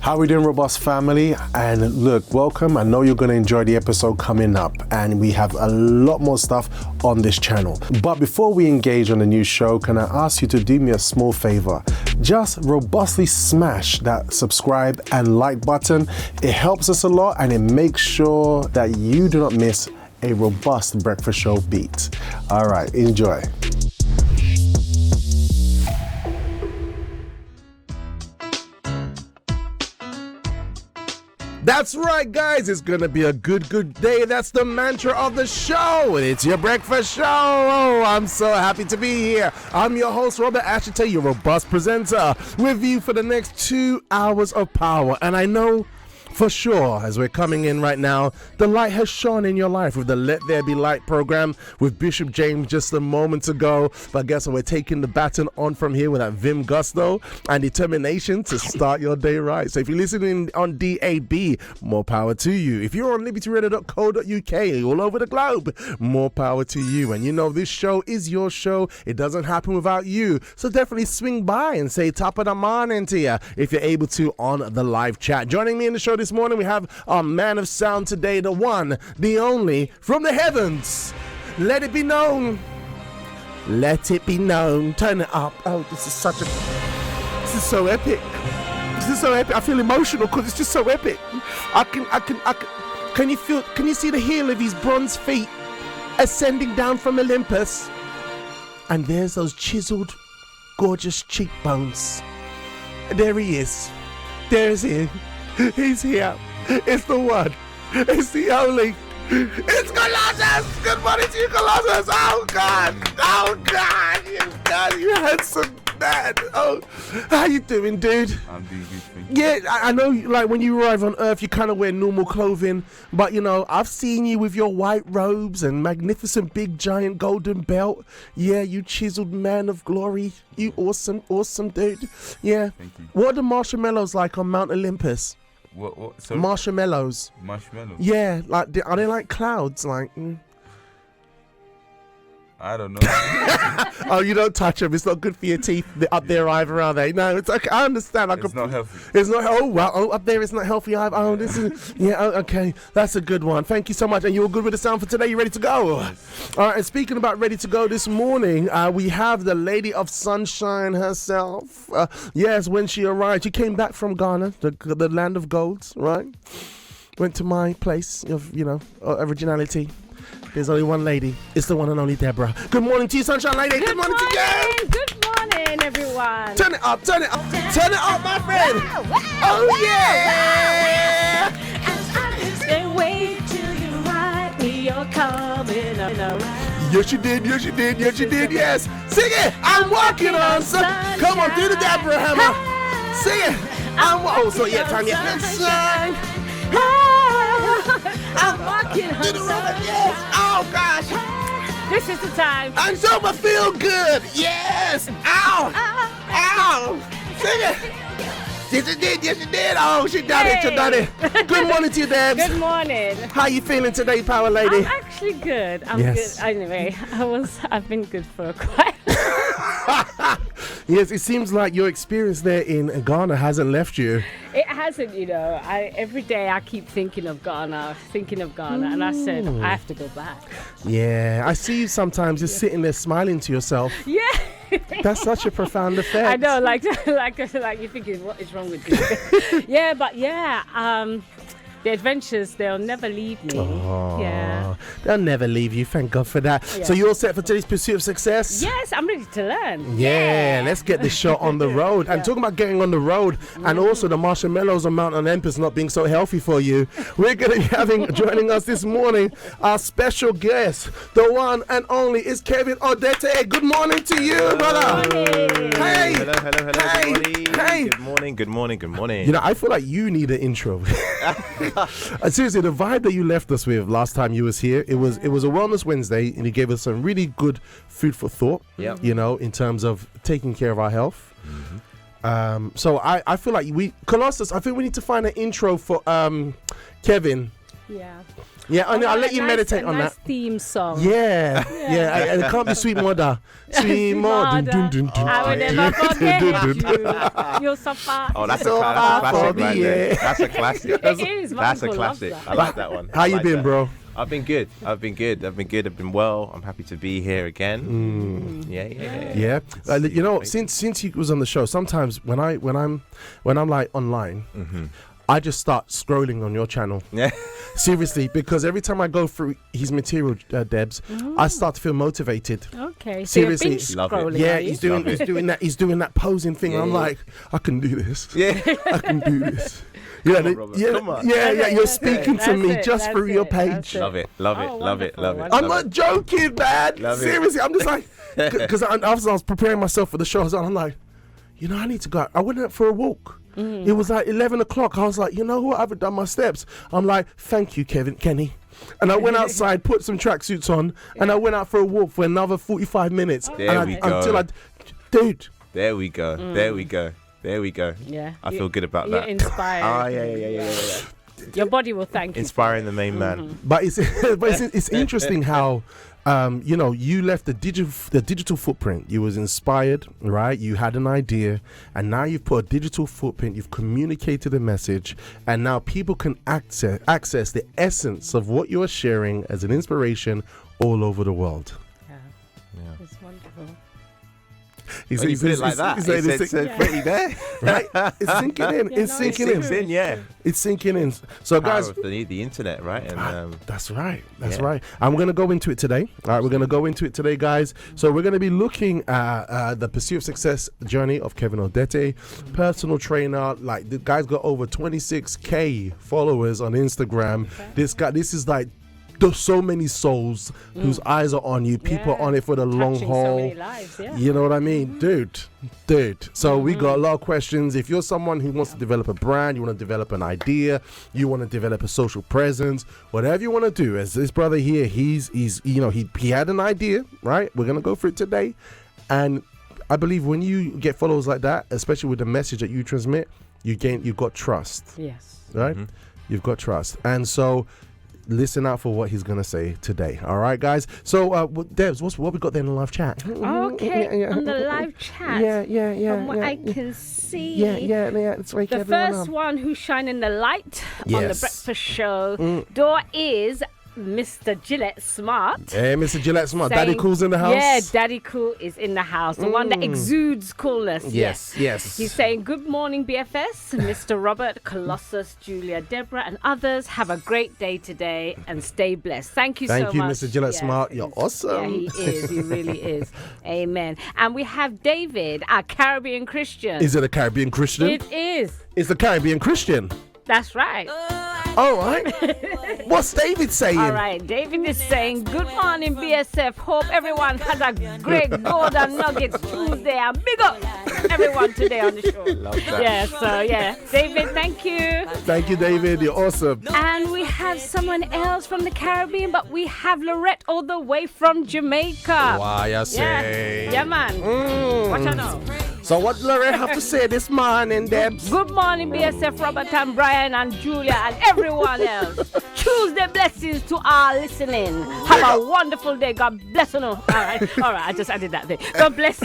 How we doing, Robust family? And look, welcome. I know you're going to enjoy the episode coming up, and we have a lot more stuff on this channel. But before we engage on the new show, can I ask you to do me a small favor? Just robustly smash that subscribe and like button. It helps us a lot, and it makes sure that you do not miss a robust breakfast show beat. All right, enjoy. That's right, guys. It's going to be a good day. That's the mantra of the show. It's your breakfast show. Oh, I'm so happy to be here. I'm your host, Robert Ashitey, your robust presenter, with you for the next 2 hours of power. And I know for sure, as we're coming in right now, the light has shone in your life with the Let There Be Light program with Bishop James just a moment ago. But guess what? We're taking the baton on from here with that vim, gusto, and determination to start your day right. So if you're listening on DAB, more power to you. If you're on libertyradio.co.uk all over the globe, more power to you. And you know this show is your show. It doesn't happen without you. So definitely swing by and say top of the morning to you if you're able to on the live chat. Joining me in the show this morning, we have our man of sound today, the one, the only, from the heavens. Let it be known. Let it be known. Turn it up. Oh, this is so epic. This is so epic. I feel emotional because it's just so epic. Can you see the heel of his bronze feet ascending down from Olympus? And there's those chiseled, gorgeous cheekbones. There he is. There's he. He's here. It's the one. It's the only. It's Colossus. Good morning to you, Colossus. Oh God. Oh God. You handsome man. Oh, how you doing, dude? I'm doing good, thank you. Yeah, I know. Like when you arrive on Earth, you kind of wear normal clothing, but you know, I've seen you with your white robes and magnificent big giant golden belt. Yeah, you chiseled man of glory. You awesome dude. Yeah. Thank you. What are the marshmallows like on Mount Olympus? What? Sorry? Marshmallows. Marshmallows? Yeah, like are they like clouds? Like. I don't know. Oh, you don't touch them. It's not good for your teeth up there either, are they? No, it's okay. I understand. It's not healthy. It's not. Oh, well. Oh, up there it's not healthy either. Oh, this is. Yeah. Oh, okay. That's a good one. Thank you so much. And you all good with the sound for today? You ready to go? Yes. All right. And speaking about ready to go this morning, we have the Lady of Sunshine herself. Yes, when she arrived, she came back from Ghana, the land of golds, right? Went to my place of, originality. There's only one lady. It's the one and only Deborah. Good morning to you, Sunshine Lady. Good morning to you. Good morning, everyone. Turn it up, turn it up, turn it up, my friend. Wow. Oh, yeah. Stay wait till you ride me. You're coming around. Yes, you did. Yes, you did. Yes, you did. Yes. Sing it. I'm walking on sunshine. Come on, do the Deborah hammer. Sing it. So yeah, time yet. Sunshine. I'm walking on sunshine. Yes. Oh, gosh. This is the time. And so I feel good. Yes. Ow. Ow. Sing it. Yes, you did. Yes, you did. Oh, she done it. She done it. Good morning to you, Debs. Good morning. How you feeling today, Power Lady? I'm actually good. I'm Yes. good. Anyway, I've been good for a while. Yes, it seems like your experience there in Ghana hasn't left you. It hasn't, every day I keep thinking of Ghana, and I said, I have to go back. Yeah, I see you sometimes just sitting there smiling to yourself. Yeah. That's such a profound effect. I know, like you're thinking, what is wrong with you? The adventures, they'll never leave me. Oh, Yeah. They'll never leave you. Thank God for that. Yeah. So you all set for today's pursuit of success? Yes, I'm ready to learn. Yeah, let's get this show on the road. And talking about getting on the road and also the marshmallows on Mount Olympus not being so healthy for you, we're going to be joining us this morning, our special guest, the one and only is Kenny Adote. Good morning to you, brother. Morning. Hey. Hello, Hey. everybody. Hey. Good morning. I feel like you need an intro. Seriously, the vibe that you left us with last time you was here, it was a Wellness Wednesday, and you gave us some really good food for thought. Yep. In terms of taking care of our health. So I feel like Colossus, I think we need to find an intro for Kevin. Yeah. Yeah, I'll let you meditate on nice that. Theme song. Yeah. And it can't be Sweet Mother. Sweet Mother. Dun, dun, dun, I will dun, never dun, forget dun, dun, you. You're so far. Oh, that's a So far classic from right the there. air. That's a classic. It is. My That's a uncle loves classic. that. I like that one. How I you like been, that. bro? I've been good. I've been well. I'm happy to be here again. Yeah. Yeah. Since he was on the show, sometimes when I'm like online, I just start scrolling on your channel. Yeah. Seriously, because every time I go through his material, Debs, I start to feel motivated. Okay. So you're Seriously. binge Love it. scrolling, Yeah, are you? he's doing that posing thing. Yeah, I'm yeah. like, I can do this. Yeah. I can do this. on, Robert. Come on. Yeah. You're speaking to That's me it, just that's through your it, that's page. it. Love it. Oh, Love it. wonderful, I'm not joking, man. Love it. Seriously, I'm just like, because after I was preparing myself for the show, I'm like, I need to go. I went out for a walk. It was like 11 o'clock. I was like, you know what? I haven't done my steps. I'm like, thank you, Kenny. And I went outside, put some tracksuits on, and I went out for a walk for another 45 minutes. There we go. Dude. There we go. There we go. Yeah. I feel good about You're that. inspired. Oh, yeah. Your body will thank you. Inspiring the main man. But it's interesting how you left the digital footprint. You was inspired, right? You had an idea, and now you've put a digital footprint. You've communicated a message, and now people can access the essence of what you are sharing as an inspiration all over the world. Yeah. It's wonderful. When you put it like that, it's pretty there. Right? It's sinking in. Yeah, It's no, sinking it's in. true. Yeah. It's sinking in. So, Power guys. of the internet, right? And That's right. That's yeah. right. And we're going to go into it today. All right, we're going to go into it today, guys. So we're going to be looking at the pursuit of success journey of Kenny Adote, personal trainer. Like, the guy's got over 26K followers on Instagram. Okay. This is like, there's so many souls whose eyes are on you. People are on it for the long Touching haul. so many lives, yeah. You know what I mean? Dude. So we got a lot of questions. If you're someone who wants to develop a brand, you want to develop an idea, you want to develop a social presence, whatever you want to do, as this brother here, he had an idea, right? We're going to go through it today. And I believe when you get followers like that, especially with the message that you transmit, you've got trust, Yes. right? You've got trust. And so listen out for what he's going to say today. All right, guys. So, Debs, what we got there in the live chat? Okay, Yeah. on the live chat. Yeah. From what I can see. Yeah. Let's wake The everyone first up. one who's shining the light on the Yes. breakfast show door is Mr. Gillette Smart. Hey, Mr. Gillette Smart. saying- Daddy Cool's in the house. Yeah, Daddy Cool is in the house. The one that exudes coolness. Yes. He's saying, good morning, BFS, Mr. Robert, Colossus, Julia, Deborah, and others. Have a great day today and stay blessed. Thank you so much. Thank you, Mr. Gillette Yes, Smart. You're awesome. Yeah, he is. He really is. Amen. And we have David, our Caribbean Christian. Is it a Caribbean Christian? It is. It's the Caribbean Christian. That's right. All right. What's David saying? All right. David is saying, good morning, BSF. Hope everyone has a great Golden Nuggets Tuesday. And big up everyone today on the show. love that. Yeah. David, thank you. Thank you, David. You're awesome. And we have someone else from the Caribbean, but we have Lorette all the way from Jamaica. Why I say? Yeah, man. What you know? So what Lorette have to say this morning, Debs? Good morning, BSF, Robert and Brian and Julia and everyone else. Tuesday blessings to all listening. Have a wonderful day. God bless you. All right. I just added that there. God bless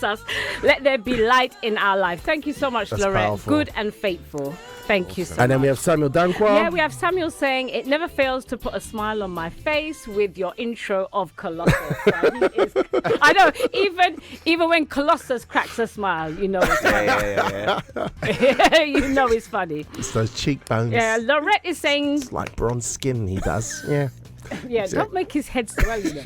us. Let there be light in our life. Thank you so much, That's Lorette. powerful. Good and faithful. Thank you so much. And then we have Samuel Dankwa. Yeah, we have Samuel saying, it never fails to put a smile on my face with your intro of Colossus. I know, even when Colossus cracks a smile, you know it's funny. Yeah. You know it's funny. It's those cheekbones. Yeah, Lorette is saying, It's like bronze skin he does. Yeah. yeah, don't make his head swell, you know.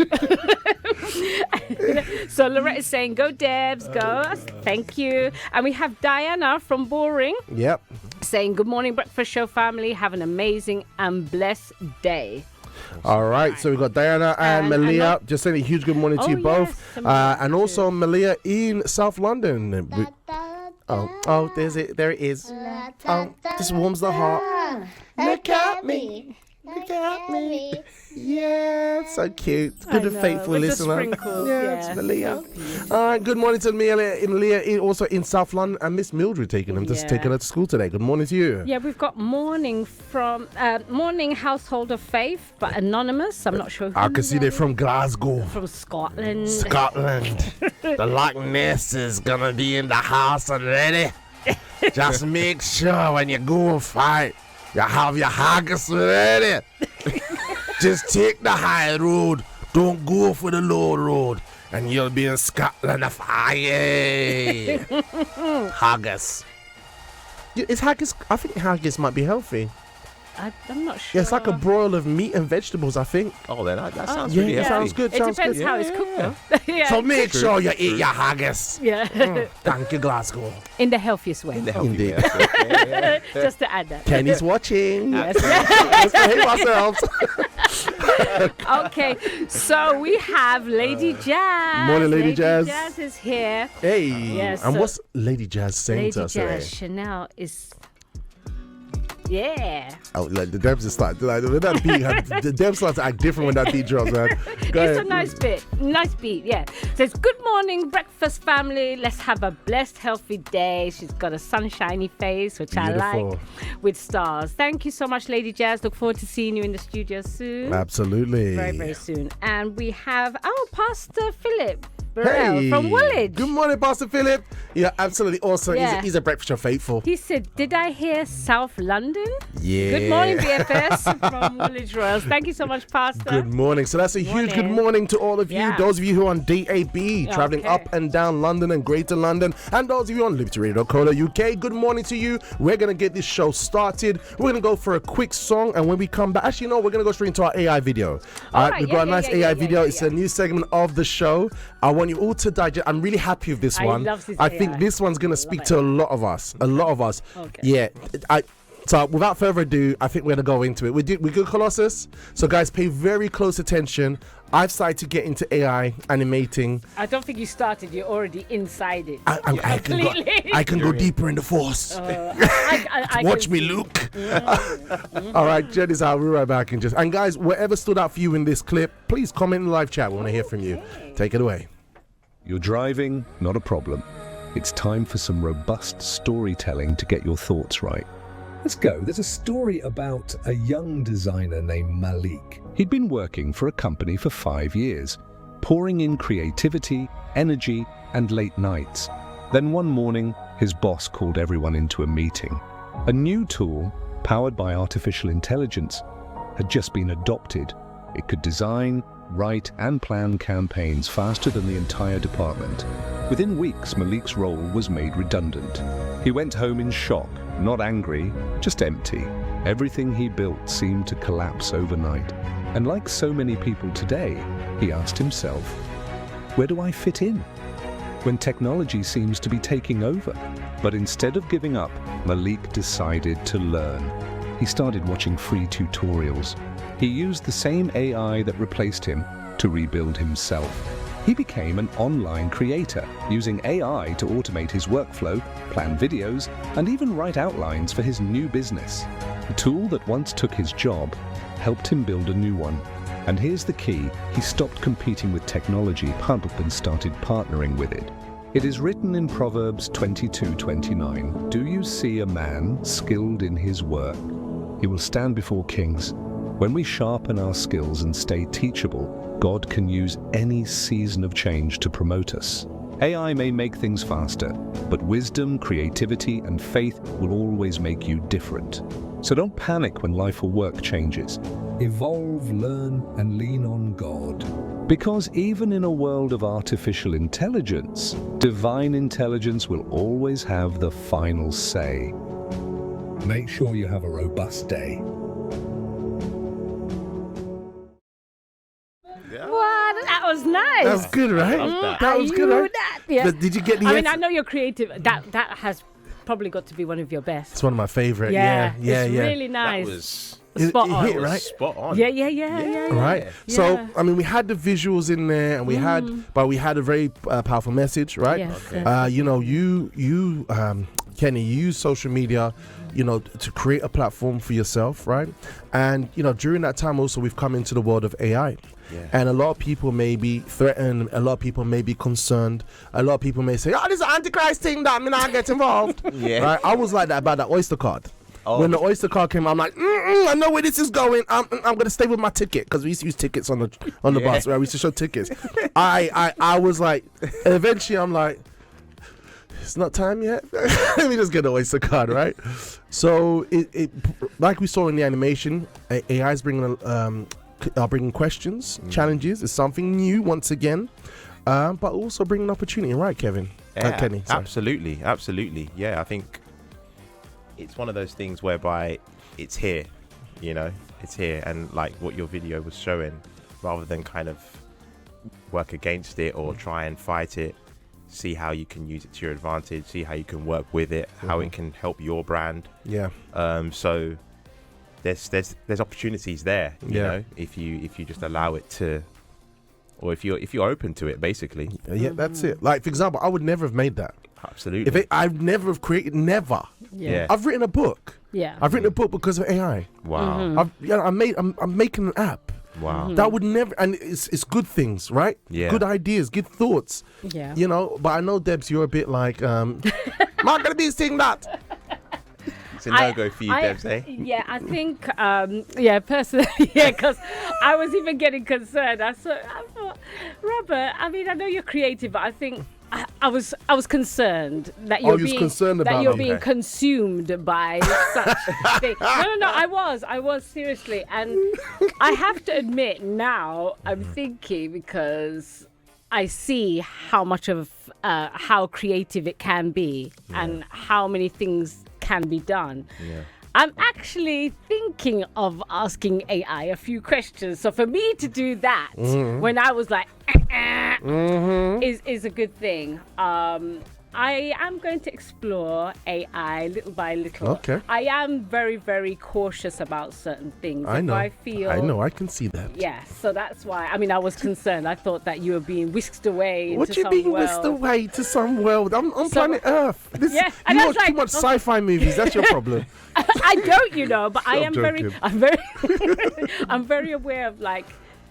So Lorette is saying, go Debs, go. Thank you. And we have Diana from Boring Yep. saying, good morning, Breakfast Show family. Have an amazing and blessed day. All right. So we've got Diana and Malia. Just saying a huge good morning to you both. yes, And also Malia in South London. There it is. Oh, this warms the heart. Look at me. Look at me. Yeah, so cute. Good and know, faithful with the listener. sprinkles, Yeah, yeah. it's Leah. All right, good morning to Leah, also in South London, and Miss Mildred taking her to school today. Good morning to you. Yeah, we've got morning from morning household of faith, but anonymous. I'm not sure who I can see they're from Glasgow. from Scotland. Scotland. The Loch Ness is gonna be in the house already. Just make sure when you go and fight, you have your haggis ready. Just take the high road. Don't go for the low road. And you'll be in Scotland of haggis. Haggis. Is haggis? I think haggis might be healthy. I'm not sure. Yeah, it's like a broil of meat and vegetables, I think. Oh, then that sounds really Yeah, healthy. sounds good. It Sounds depends good. how it's cooked, though. Yeah. So make sure you eat your haggis. Yeah. Thank you, Glasgow. In the healthiest way. Indeed. Just to add that. Kenny's watching. Yes. Let's behave ourselves. Okay, so we have Lady Jazz. Morning, Lady Jazz. Lady Jazz is here. Hey. Yes, And so what's Lady Jazz saying Lady to us Jazz today? Chanel is. Yeah. Oh, like the Debs just start like when that beat. The Debs start to act different when that beat drops, man. Go It's ahead. a nice beat, yeah. Says, good morning, breakfast family. Let's have a blessed, healthy day. She's got a sunshiny face, which I Beautiful. like, with stars. Thank you so much, Lady Jazz. Look forward to seeing you in the studio soon. Absolutely. Very, very soon. And we have our Pastor Philip Burrell from Woolwich. Good morning, Pastor Philip. Yeah, absolutely awesome. Yeah. He's a breakfast show faithful. He said, did I hear South London? Yeah. Good morning, BFS from Woolwich Royals. Thank you so much, Pastor. Good morning. So that's a huge good Morning. morning to all of you. Yeah. Those of you who are on DAB, traveling Okay. up and down London and Greater London, and those of you on libertyradio.co.uk, good morning to you. We're going to get this show started. We're going to go for a quick song, and when we come back, actually, no, we're going to go straight into our AI video. All right, we've got a nice AI video. It's a new segment of the show. I want you all to digest. I'm really happy with this one. love this I AI. think this one's going to speak to a lot of us. A lot of us. Okay. Yeah. So without further ado, I think we're going to go into it. We good, Colossus? So guys, pay very close attention. I've started to get into AI animating. I don't think you started. You're already inside it. I can go deeper in the force. I Watch can me, see. Luke. All right, check this out. We'll be right back. And guys, whatever stood out for you in this clip, please comment in the live chat. We want to hear from you. Take it away. You're driving, not a problem. It's time for some robust storytelling to get your thoughts right. Let's go. There's a story about a young designer named Malik. He'd been working for a company for 5 years, pouring in creativity, energy, and late nights. Then one morning, his boss called everyone into a meeting. A new tool, powered by artificial intelligence, had just been adopted. It could design, write, and plan campaigns faster than the entire department. Within weeks, Malik's role was made redundant. He went home in shock, not angry, just empty. Everything he built seemed to collapse overnight. And like so many people today, he asked himself, where do I fit in when technology seems to be taking over? But instead of giving up, Malik decided to learn. He started watching free tutorials. He used the same AI that replaced him to rebuild himself. He became an online creator, using AI to automate his workflow, plan videos, and even write outlines for his new business. The tool that once took his job helped him build a new one. And here's the key: he stopped competing with technology and started partnering with it. It is written in Proverbs 22:29, "Do you see a man skilled in his work? He will stand before kings." When we sharpen our skills and stay teachable, God can use any season of change to promote us. AI may make things faster, but wisdom, creativity, and faith will always make you different. So don't panic when life or work changes. Evolve, learn, and lean on God. Because even in a world of artificial intelligence, divine intelligence will always have the final say. Make sure you have a robust day. What? That was nice. That was good, right? That was good, right? Yeah. But did you get the I mean, answer? I know you're creative. That has probably got to be one of your best. It's one of my favorite. Yeah, Yeah. it's really nice. That was Spot it on. hit, right? spot on. Yeah. Right. So, Yeah. I mean, we had the visuals in there, and we had a very powerful message, right? Yes, yes. You know, you Kenny, you use social media, to create a platform for yourself, right? And, during that time also, we've come into the world of AI. Yeah. And a lot of people may be threatened. A lot of people may be concerned. A lot of people may say, this is an Antichrist thing that me not get involved. Yeah. Right? I was like that about the Oyster card. Oh. When the Oyster card came out, I'm like, I know where this is going. I'm going to stay with my ticket, because we used to use tickets on the bus, right? We used to show tickets. I was like, and eventually I'm like, it's not time yet. Let me just get the Oyster card, right? So it like we saw in the animation, AI is bringing questions, challenges. It's something new once again, but also bringing opportunity, right, Kevin? Kenny, sorry. Absolutely. Yeah, I think it's one of those things whereby it's here, it's here, and like what your video was showing, rather than kind of work against it or try and fight it, see how you can use it to your advantage, see how you can work with it, how it can help your brand. Yeah. So there's opportunities there, you know, if you just allow it to, or if you're open to it, basically. Yeah, that's it. Like, for example, I would never have made that. Absolutely. I've never have created, never. Yeah. I've written a book. Yeah. I've written a book because of AI. Wow. I'm making an app. Wow. That would never, and it's good things, right? Yeah. Good ideas, good thoughts. Yeah. But I know, Debs, you're a bit like, not gonna be saying that. It's a no-go for you, Debs, eh? Yeah, I think, personally, because I was even getting concerned. I thought, Robert, I know you're creative, but I think I was concerned that you're being consumed by such thing. No, I was seriously, and I have to admit now I'm thinking, because I see how much of how creative it can be and how many things can be done. Yeah. I'm actually thinking of asking AI a few questions. So for me to do that when I was like, is a good thing. I am going to explore AI little by little. Okay. I am very, very cautious about certain things. I know. I can see that. Yeah, so that's why. I was concerned. I thought that you were being whisked away into What you some being world. whisked away to some world? I'm on planet Earth. And you watch too much sci-fi movies. That's your problem. I don't, but I am joking. I'm very aware of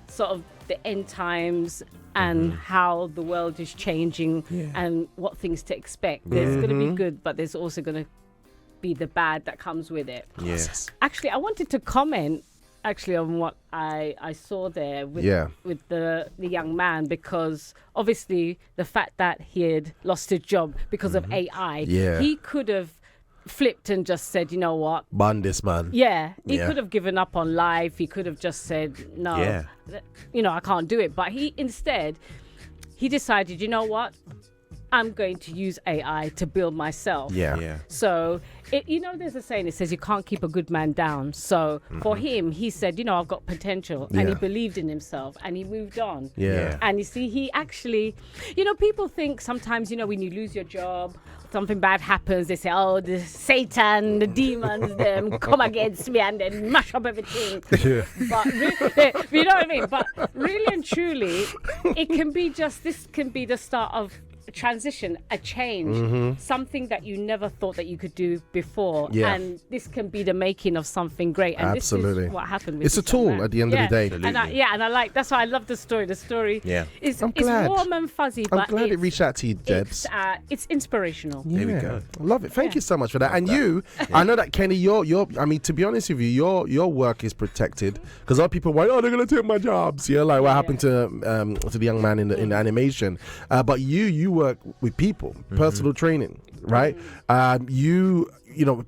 sort of the end times and how the world is changing and what things to expect. There's going to be good, but there's also going to be the bad that comes with it. Yes. Actually, I wanted to comment on what I saw there with the young man, because obviously the fact that he had lost his job because of AI, he could have flipped and just said, you know what, ban this man. He could have given up on life. He could have just said, no, I can't do it. But he decided, you know what, I'm going to use AI to build myself. So there's a saying, it says you can't keep a good man down. So for him, he said, I've got potential, and he believed in himself, and he moved on. And you see, he actually, people think sometimes, when you lose your job, something bad happens, they say, oh, the Satan, the demons, them come against me and then mash up everything. But really, you know what I mean? But really and truly, this can be the start of a transition, a change, something that you never thought that you could do before. And this can be the making of something great. And Absolutely. This is what happened with It's a tool at the end of the day. And I like, that's why I love the story. The story is warm and fuzzy, I'm but glad it reached out to you, Debs. It's inspirational. There we go. I love it. Thank you so much for that. And you, I know that Kenny, to be honest with you, your work is protected, because a lot of people are like, they're gonna take my jobs. Like what happened to the young man in the animation. But you work with people, personal training, right?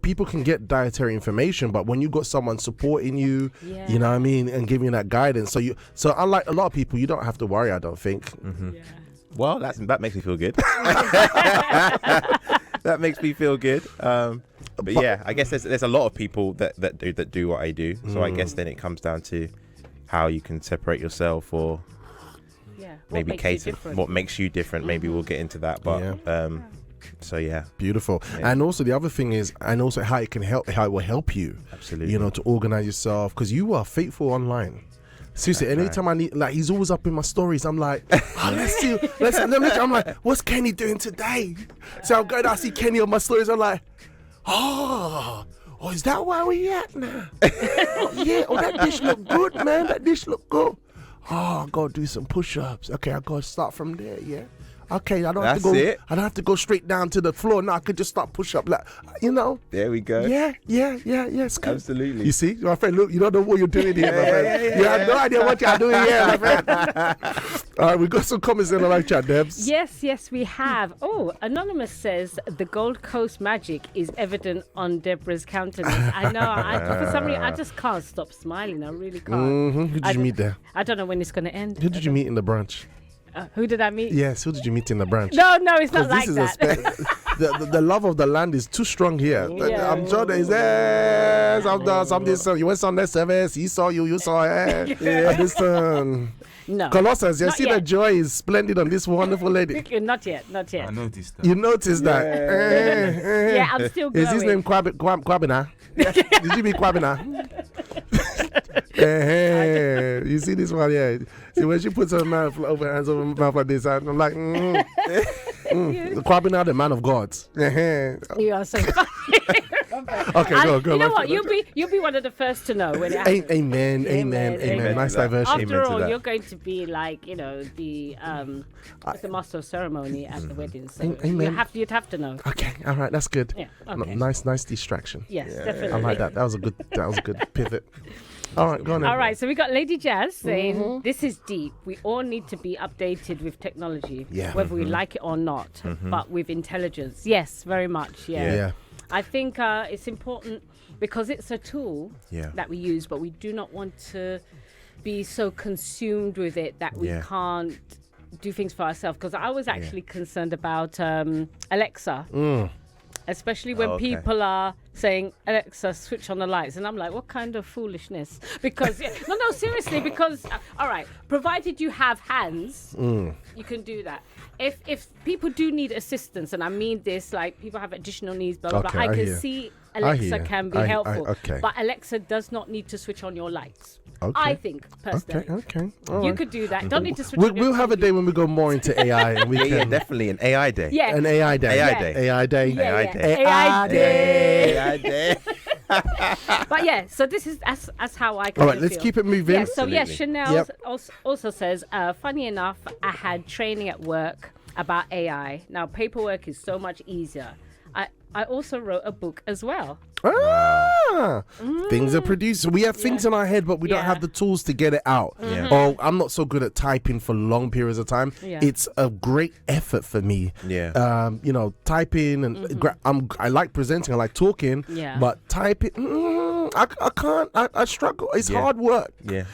People can get dietary information, but when you got someone supporting you, you know what I mean, and giving you that guidance, so unlike a lot of people, you don't have to worry, I don't think. Well, that makes me feel good. That makes me feel good. But yeah, I guess there's a lot of people that do what I do. So I guess then it comes down to how you can separate yourself, or maybe cater what makes you different. Maybe we'll get into that, but beautiful. And also the other thing is, and also how it will help you, absolutely, to organize yourself, because you are faithful online. Seriously, That's anytime I need, like, he's always up in my stories. I'm like, let's see. I'm like, what's Kenny doing today? So I'll go down, I see Kenny on my stories. I'm like, oh, is that where we at now? Yeah, that dish look good, man. That dish look good. Oh, I gotta do some push-ups. Okay, I gotta start from there, yeah. Okay, I don't have to go. It. I don't have to go straight down to the floor. No, I could just start push up, like, There we go. Yeah. It's good. Absolutely. You see, my friend, look, you don't know what you're doing here, my friend. You have no idea what you're doing here, my friend. All right, we've got some comments in the live chat, Debs. Yes, we have. Oh, Anonymous says the Gold Coast magic is evident on Deborah's countenance. I know. For some reason, I just can't stop smiling. I really can't. Who did you meet there? I don't know when it's going to end. Who did you meet in the branch? Who did I meet? Yes, who did you meet in the branch? No, it's not like this that. the love of the land is too strong here. Yeah. I'm sure there is something. You went Sunday service. He saw you saw her. This No. Colossians, you Not see yet. the joy is splendid on this wonderful lady. Not yet. I noticed that. You noticed that? Yeah, I'm still going. Is his name Kwabena? Did you meet Kwabena? You see this one, yeah. See when she puts her mouth over her hands over her mouth like this, I'm like, Kwabena, the man of God. You are so funny. Okay, And go. You know what? You'll be one of the first to know when it happens. Amen. Nice diversion. After all, that. you're going to be like, the master of ceremony at the wedding. So Amen. you'd have to know. Okay, all right, that's good. Yeah, okay. Nice distraction. Yes, definitely. I like that. That was a good pivot. All right, go on. All right, so we got Lady Jazz saying, this is deep. We all need to be updated with technology, whether we like it or not, but with intelligence. Yes, very much, Yeah. I think it's important because it's a tool Yeah. that we use, but we do not want to be so consumed with it that we can't do things for ourselves. Because I was actually concerned about Alexa. Especially when people are saying, Alexa, switch on the lights. And I'm like, what kind of foolishness? Because, no, seriously, because, all right, provided you have hands, you can do that. If people do need assistance, and I mean this, like people have additional needs, blah, blah, blah, I can see Alexa can be helpful. But Alexa does not need to switch on your lights. Okay. I think, personally. Okay. You could do that. Don't need to switch on We'll have a day when we go more into AI. And we can, Yeah, definitely an AI day. Yeah. An AI day. AI day. AI day. Yeah, AI yeah. day. AI day. AI day. But yeah, so this is as how I can. All right, let's keep it moving. Yeah, so Absolutely. Chanel also says, funny enough, I had training at work about AI. Now paperwork is so much easier. I also wrote a book as well. Things are produced. We have things in our head, but we don't have the tools to get it out. Or I'm not so good at typing for long periods of time. It's a great effort for me. Typing and I like presenting. I like talking. But typing, I can't. I struggle. It's hard work. Yeah.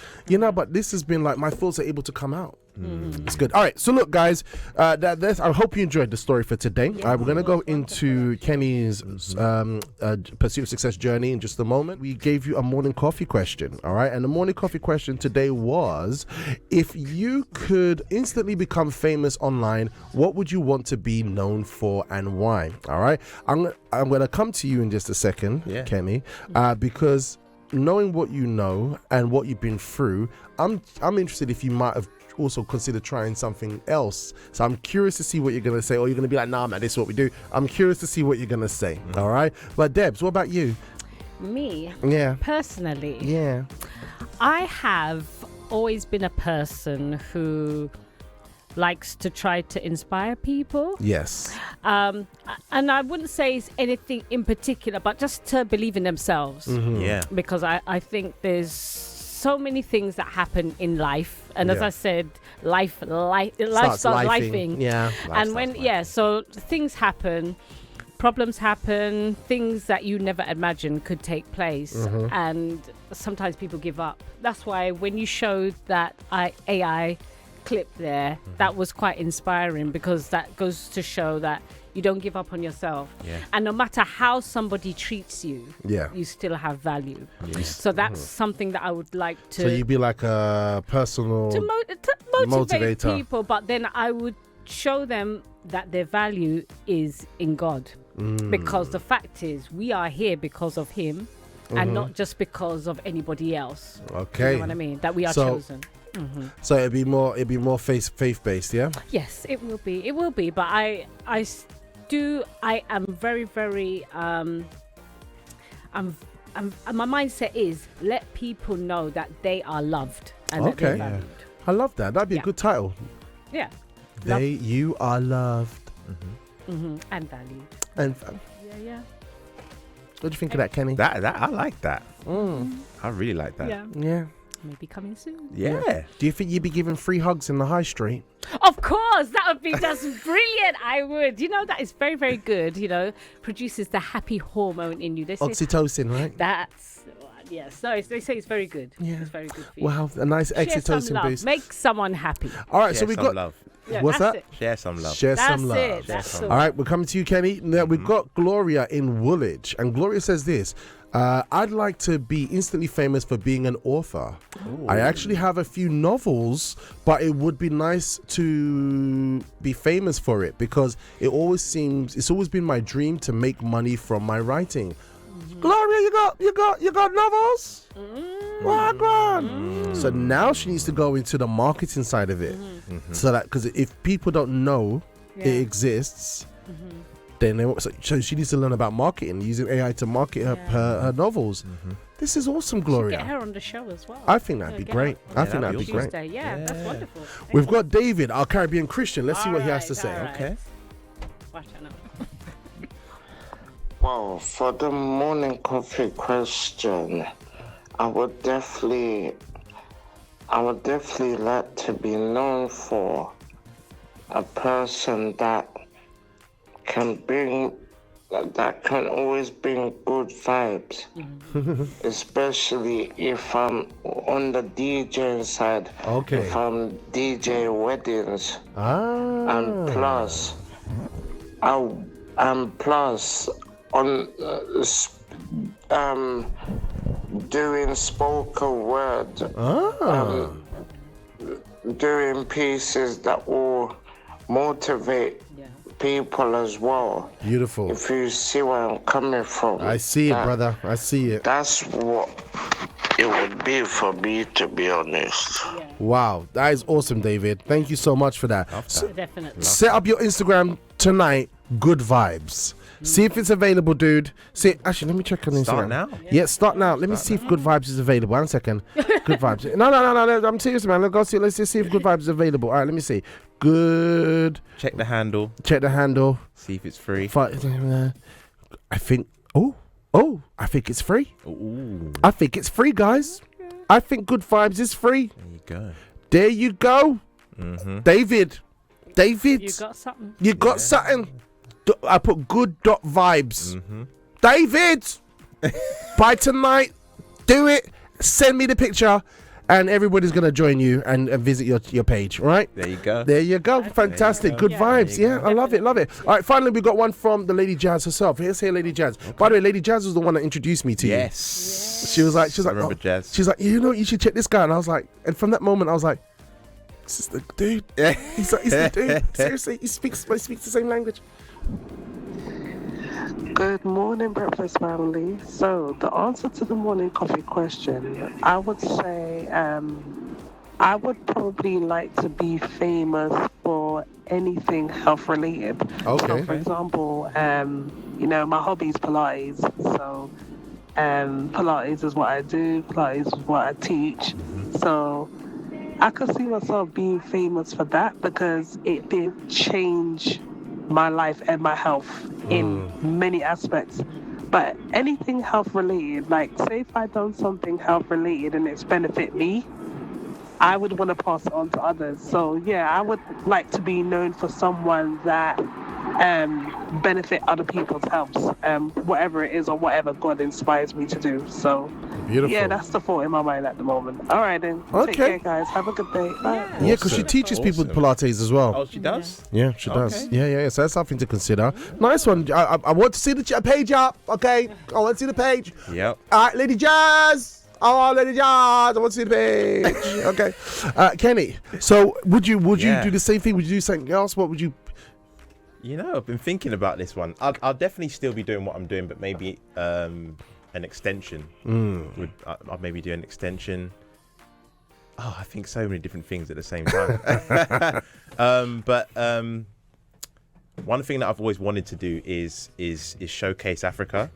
But this has been like my thoughts are able to come out. It's good. All right, so look, guys, I hope you enjoyed the story for today. We're going to go into Kenny's Pursuit of Success journey in just a moment. We gave you a morning coffee question, all right? And the morning coffee question today was, if you could instantly become famous online, what would you want to be known for and why? All right? I'm going to come to you in just a second, Kenny, because knowing what you know and what you've been through, I'm interested if you might have also consider trying something else. So I'm curious to see what you're going to say, or you're going to be like, nah, man, this is what we do. I'm curious to see what you're going to say. All right. But Debs, what about you? Me? Yeah. Personally? Yeah. I have always been a person who likes to try to inspire people. Yes. And I wouldn't say it's anything in particular, but just to believe in themselves. Yeah. Because I think there's so many things that happen in life. And as I said, life starts lifing. Yeah. So things happen, problems happen, things that you never imagined could take place. And sometimes people give up. That's why when you showed that AI clip there, that was quite inspiring, because that goes to show that you don't give up on yourself. And no matter how somebody treats you, you still have value. So that's something that I would like to... So you'd be like a personal... To motivate motivator. people, but then I would show them that their value is in God. Because the fact is, we are here because of Him. and not just because of anybody else. Okay. You know what I mean? That we are So- chosen. So it'd be more faith based, yeah. Yes, it will be. It will be. But I am very, very. My mindset is let people know that they are loved and that they're Okay. valued. I love that. That'd be a Yeah. good title. Yeah. Love- You are loved. and valued. And Yeah. what do you think of that, Kenny? That I like that. I really like that. Yeah. Yeah. Maybe coming soon. Yeah. Do you think you'd be giving free hugs in the high street? Of course, that would be just brilliant. I would. You know, that is very, very good. You know, produces the happy hormone in you. They say Oxytocin, right? that's yes. No, they say it's very good. Yeah. It's very good for you. Wow, a nice Share some oxytocin love. boost. Make someone happy. All right, so Share we some got love. Yeah, what's that's that? it. Share some love. Share That's some love. it. That's some all. All right, we're coming to you, Kenny. Now we've got Gloria in Woolwich, and Gloria says this. I'd like to be instantly famous for being an author. I actually have a few novels, but it would be nice to be famous for it because it's always been my dream to make money from my writing. Gloria, you got novels? Well, go on. So now she needs to go into the marketing side of it. So that, because if people don't know it exists, then they won't, so she needs to learn about marketing, using AI to market her novels. This is awesome, Gloria. Get her on the show as well. I think that'd be Get great. her I on think that'd be great. Tuesday. Yeah, that's wonderful. We've got David, our Caribbean Christian. Let's see what he has to Alright, say. alright. Okay. Watch out now. Well, for the morning coffee question, I would definitely like to be known for a person that can always bring good vibes, especially if I'm on the DJing side. Okay. If I'm DJ weddings, and plus on doing spoken word, doing pieces that will motivate people as well. Beautiful. If you see where I'm coming from. I see it, brother. I see it. That's what it would be for me, to be honest. Wow, that is awesome, David. Thank you so much for that. Definitely. Set up your Instagram tonight. Good vibes. See if it's available, dude. Actually, let me check on Instagram. Start now? Yeah, start now. Let me see if Good Vibes is available. 1 second. Good Vibes. No. I'm serious, man. Let's just see if Good Vibes is available. All right, let me see. Good. Check the handle. Check the handle. See if it's free. I think. Oh, I think it's free. Ooh. I think it's free, guys. I think Good Vibes is free. There you go. There you go. David. You got something. You got something. I put good dot vibes. David, by tonight, do it. Send me the picture, and everybody's gonna join you and visit your page. All right. There you go. There you go. Fantastic. Good vibes. Yeah, I love it. Love it. All right. Finally, we got one from the Lady Jazz herself. Here's Lady Jazz. By the way, Lady Jazz was the one that introduced me to you. Yes. She was like, I remember Jazz. She's like, you know, you should check this guy. And I was like, and from that moment, I was like, this is the dude. He's the dude. Seriously, he speaks the same language. Good morning, breakfast family. So the answer to the morning coffee question, I would say I would probably like to be famous for anything health related. Okay. So for example, my hobby is Pilates. So Pilates is what I do. Pilates is what I teach. So I could see myself being famous for that because it did change my life and my health in many aspects. But anything health related, like say if I done something health related and it's benefit me, I would want to pass it on to others. So yeah, I would like to be known for someone that benefit other people's health, whatever it is or whatever God inspires me to do. So Beautiful. yeah, that's the thought in my mind at the moment. All right then. Okay. Take care, guys. Have a good day. Bye. Yeah, because she teaches people Pilates as well. Oh, she does? Yeah, she does. Okay. Yeah. So that's something to consider. Nice one. I want to see the page up. Okay, I want to see the page. Yep. All right, Lady Jazz. Oh, Lady Jazz, I want to see the page. Okay. Kenny, so would you do the same thing? Would you do something else? What would you? You know, I've been thinking about this one. I'll definitely still be doing what I'm doing, but maybe an extension. I'd maybe do an extension. Oh, I think so many different things at the same time. But one thing that I've always wanted to do is showcase Africa.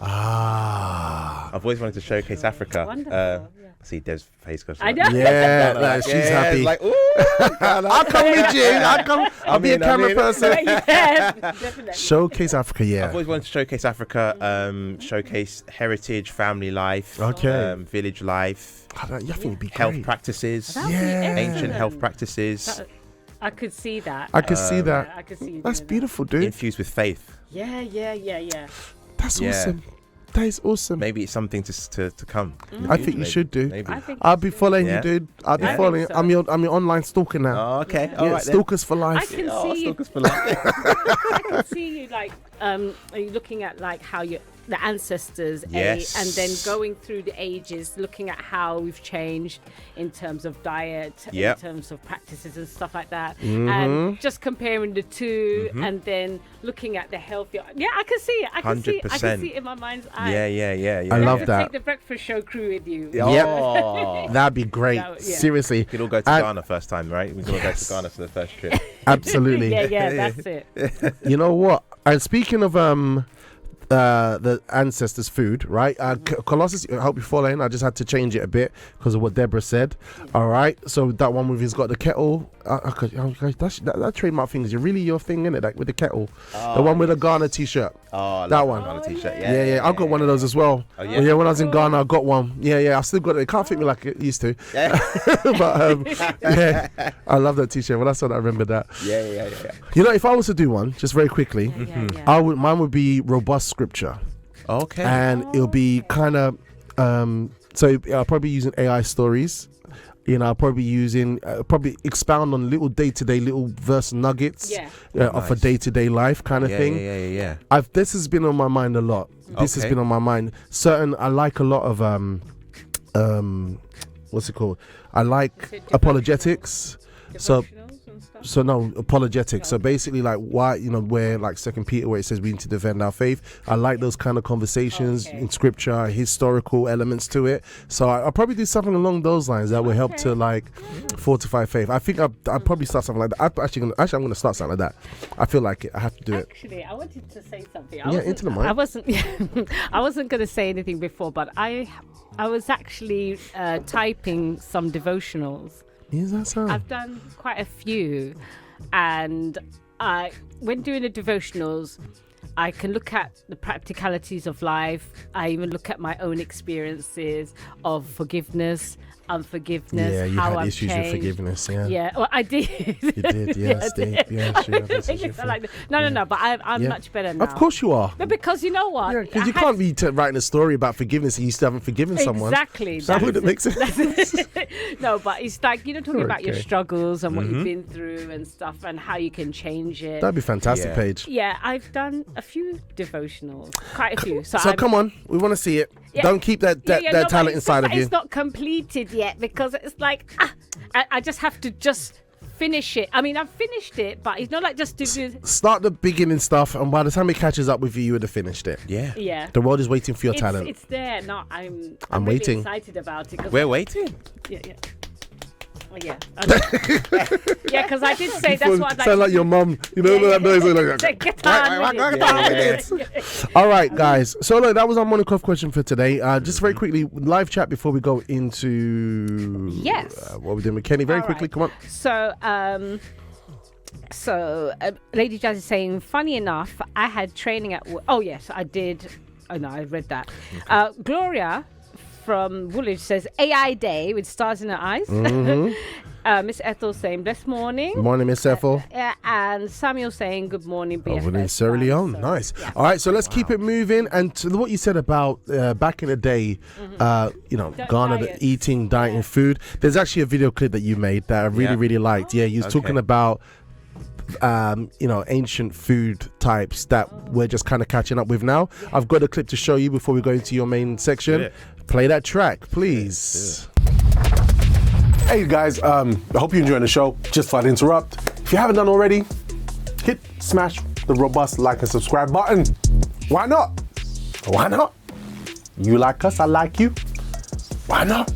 I've always wanted to showcase Africa. Wonderful. I see Dev's face goes. I know. Yeah, like, she's happy. Like, ooh. I'll come with you. I'll be a camera person. Yes, definitely. Showcase Africa, yeah. I've always wanted to showcase Africa, showcase heritage, family life, Okay. village life, I think it'd be health great. practices, That'd be Yeah. ancient excellent. health practices, I could see that. I can see that. I could see you That's doing that. beautiful, dude. infused with faith. Yeah. That's Yeah. awesome. That is awesome. Maybe it's something to come. in the I future, think you maybe. should do. Maybe. I think I'll be following Yeah. you, dude. I'll be Yeah. I following. think so. I'm your online stalker now. Oh, okay. Yeah. All Yeah, right then. stalkers for I life. can Oh, see you. stalkers for life. I can see you like are you looking at like how the ancestors Yes. and then going through the ages, looking at how we've changed in terms of diet, Yep. in terms of practices and stuff like that, Mm-hmm. and just comparing the 2 and then looking at the healthier. Yeah, I can see it. I can see it. I can 100%. see it in my mind's eye. Yeah. I love You that. Take the breakfast show crew with you. Yep. Oh. That'd be great. Yeah. Seriously. We could all go to And- Ghana first time, right? We could all go to Ghana for the first trip. Absolutely. yeah, that's it. You know what? And speaking of the ancestors' food, right? Colossus, I hope you're following. I just had to change it a bit because of what Deborah said. All right. So that one with he's got the kettle. That trademark thing is really your thing, isn't it? Like with the kettle, the one with the Ghana t-shirt. Oh, That one. On a t-shirt. Yeah. I've got one of those as well. Oh, yeah? Well, yeah, when I was in Ghana, I got one. Yeah. I still got it. It can't fit me like it used to. Yeah. But yeah, I love that t-shirt. When I saw that, I remember that. Yeah. You know, if I was to do one, just very quickly, Yeah. mine would be robust scripture, Okay. and it'll be kind of so I'll probably be using AI stories. You know, I'll probably be using probably expound on little day-to-day little verse nuggets of a Nice. day-to-day life kind of thing. Yeah. This has been on my mind a lot. This has Okay. been on my mind. I like a lot of what's it called? I like apologetics. So no, apologetics. So basically, like why, where like 2 Peter, where it says we need to defend our faith. I like those kind of conversations in scripture, historical elements to it. So I'll probably do something along those lines that will help to like fortify faith. I think I'll probably start something like that. I'm going to start something like that. I feel like it. I have to do it. Actually, I wanted to say something. Into the mic. I wasn't. I wasn't going to say anything before, but I was actually typing some devotionals. Is that so? I've done quite a few, and when doing the devotionals, I can look at the practicalities of life. I even look at my own experiences of forgiveness, unforgiveness, Yeah, you how had I've issues changed. with forgiveness. Yeah. Yeah, well, I did. You did, yes, I did. yeah, sure, that's Yes, what I you like that. No, but I'm Yeah. much better now. Of course you are. But because you know what? Yeah, because I you had- can't be writing a story about forgiveness and you still haven't forgiven someone. Exactly. That wouldn't make sense. No, but it's like, talking about your Okay. struggles and what you've been through and stuff and how you can change it. That'd be fantastic, Yeah. Paige. Yeah, I've done a few devotionals, quite a few. So, So I'm- come on, we want to see it. Yeah. Don't keep that Yeah, no, but talent it's inside not- of you. It's not completed yet because it's like, I just have to just finish it. I mean, I've finished it, but it's not like just to do. Start the beginning stuff, and by the time it catches up with you, you would have finished it. Yeah. Yeah. The world is waiting for your talent. It's there. No, I'm I'm really waiting. excited about it. 'Cause We're waiting. Yeah. Yeah, because I did say that's what I'd like Sound to like do. your mum. You know that noise like Say, that. get on with it. All right, guys. So look, that was our morning cough question for today. Just very quickly, live chat before we go into Yes. what we're doing with Kenny. Very All quickly, right. come on. So Lady Jazz is saying, funny enough, I had training at work. Oh, yes, I did. Oh, no, I read that. Gloria from Woolwich says, AI day with stars in her eyes. Miss Ethel saying, blessed morning. Morning, Miss Ethel. And Samuel saying, good morning, BFS. Over in Sierra Leone. So, Nice. yeah. All right, so let's keep it moving. And to what you said about back in the day, Ghana, diet. dieting food. There's actually a video clip that you made that I really liked. Yeah, you was talking about ancient food types that we're just kind of catching up with now. I've got a clip to show you before we go into your main section. Yeah. Play that track, please. Hey guys, I hope you're enjoying the show. Just thought I'd interrupt. If you haven't done already, smash the robust like and subscribe button. Why not? Why not? You like us, I like you. Why not?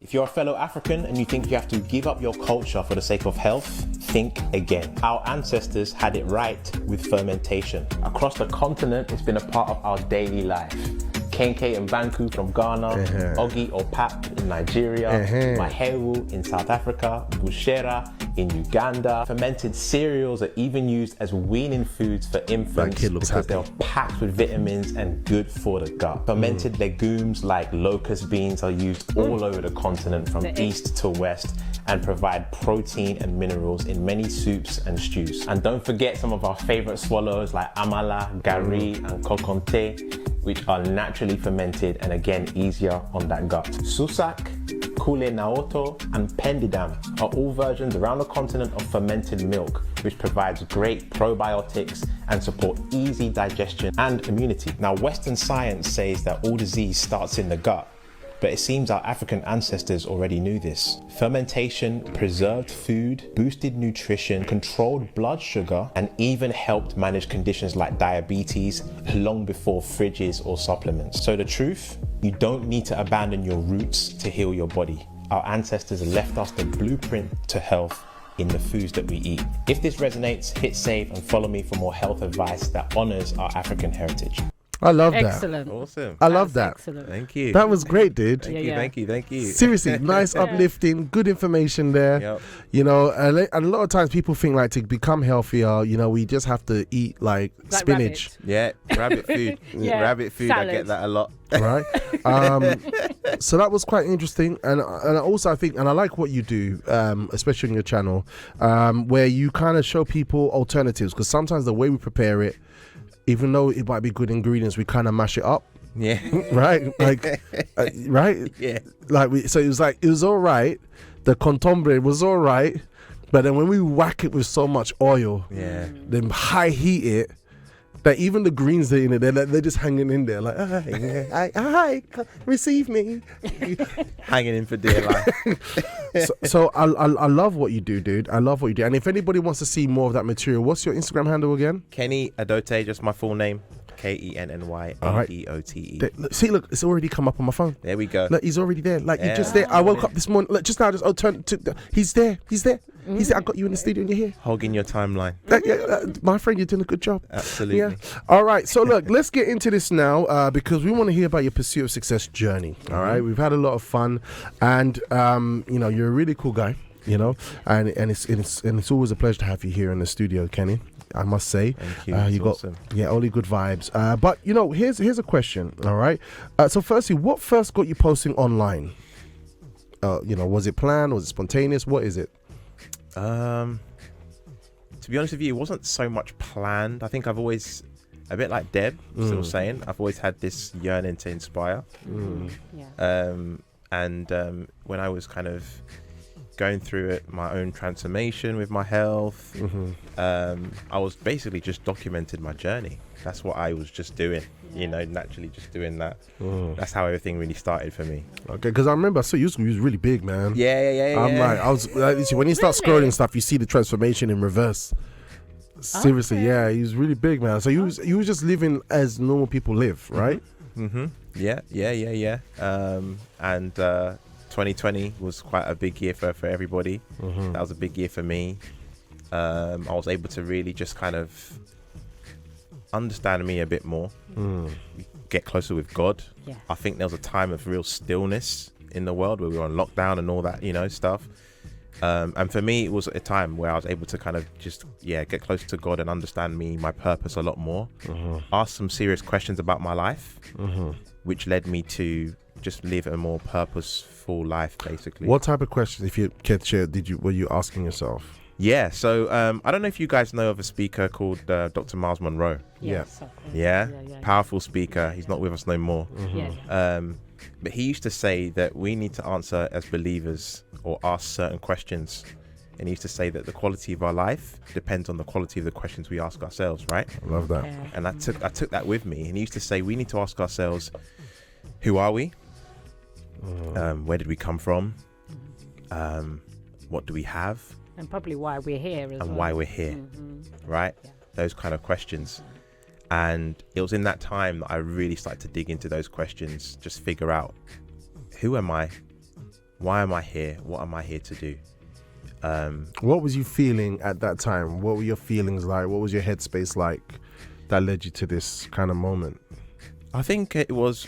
If you're a fellow African and you think you have to give up your culture for the sake of health, think again. Our ancestors had it right with fermentation. Across the continent, it's been a part of our daily life. Kenke and Banku from Ghana, Ogi or Pap in Nigeria, Mahewu in South Africa, Bushera in Uganda. Fermented cereals are even used as weaning foods for infants because they're packed with vitamins and good for the gut. Fermented legumes like locust beans are used all over the continent from east to west and provide protein and minerals in many soups and stews. And don't forget some of our favorite swallows like amala, gari and kokonte, which are naturally fermented and again easier on that gut. Susak, Kule Naoto and Pendidam are all versions around the continent of fermented milk, which provides great probiotics and support easy digestion and immunity. Now, Western science says that all disease starts in the gut, but it seems our African ancestors already knew this. Fermentation preserved food, boosted nutrition, controlled blood sugar, and even helped manage conditions like diabetes long before fridges or supplements. So the truth, you don't need to abandon your roots to heal your body. Our ancestors left us the blueprint to health in the foods that we eat. If this resonates, hit save and follow me for more health advice that honors our African heritage. I love that. Excellent. Awesome. I love that. Excellent. Thank you. That was great, dude. Thank you. Seriously, nice uplifting, good information there. Yep. You know, and a lot of times people think like to become healthier, you know, we just have to eat like spinach. Rabbit. Yeah, rabbit food. Rabbit food, salad. I get that a lot. Right. So that was quite interesting, and also I think, and I like what you do, especially on your channel, where you kind of show people alternatives, because sometimes the way we prepare it, even though it might be good ingredients, we kind of mash it up. Yeah. Right. Like, right. Yeah. Like so it was all right. The contombre was all right, but then when we whack it with so much oil, then high heat it, that even the greens that are in it, they're just hanging in there like, hi, receive me. Hanging in for dear life. So I love what you do, dude. I love what you do. And if anybody wants to see more of that material, what's your Instagram handle again? Kenny Adote, just my full name. KENNYADOTE. See, look, it's already come up on my phone. There we go. Look, he's already there. Like, you're just there. I woke up this morning. Look, just now, he's there. He's there. He's there. I got you in the studio and you're here. Hogging your timeline. My friend, you're doing a good job. Absolutely. Yeah. All right. So, look, let's get into this now because we want to hear about your pursuit of success journey. All right. We've had a lot of fun. And, you know, you're a really cool guy, you know, and it's always a pleasure to have you here in the studio, Kenny. I must say. Thank you. You got awesome. only good vibes. But you know, here's a question. All right. So firstly, what first got you posting online? You know, was it planned? Was it spontaneous? What is it? To be honest with you, it wasn't so much planned. I think I've always, a bit like Deb, still saying, I've always had this yearning to inspire. And when I was kind of going through it, my own transformation with my health, I was basically just documenting my journey. That's what I was just doing, you know, naturally just doing that. That's how everything really started for me. Okay, because I remember I saw you was really big, man. Yeah. I'm like, I was when you start scrolling stuff, you see the transformation in reverse. Seriously, yeah, he was really big, man. So you was just living as normal people live, right? Yeah. And 2020 was quite a big year for everybody. That was a big year for me. I was able to really just kind of understand me a bit more, get closer with God. I think there was a time of real stillness in the world where we were on lockdown and all that, you know, stuff. And for me, it was a time where I was able to kind of just, get closer to God and understand me, my purpose a lot more. Ask some serious questions about my life, which led me to just live a more purposeful life, basically. What type of questions, if you can share, were you asking yourself? Yeah, so I don't know if you guys know of a speaker called Dr. Miles Monroe. Yes. Yeah? Powerful speaker. He's not with us no more. But he used to say that we need to answer as believers or ask certain questions. And he used to say that the quality of our life depends on the quality of the questions we ask ourselves, right? I love that. And I took that with me. And he used to say we need to ask ourselves, who are we? Where did we come from? What do we have? And probably why we're here as well. And why we're here, right? Those kind of questions. And it was in that time that I really started to dig into those questions, just figure out, who am I? Why am I here? What am I here to do? What was you feeling at that time? What were your feelings like? What was your headspace like that led you to this kind of moment? I think it was,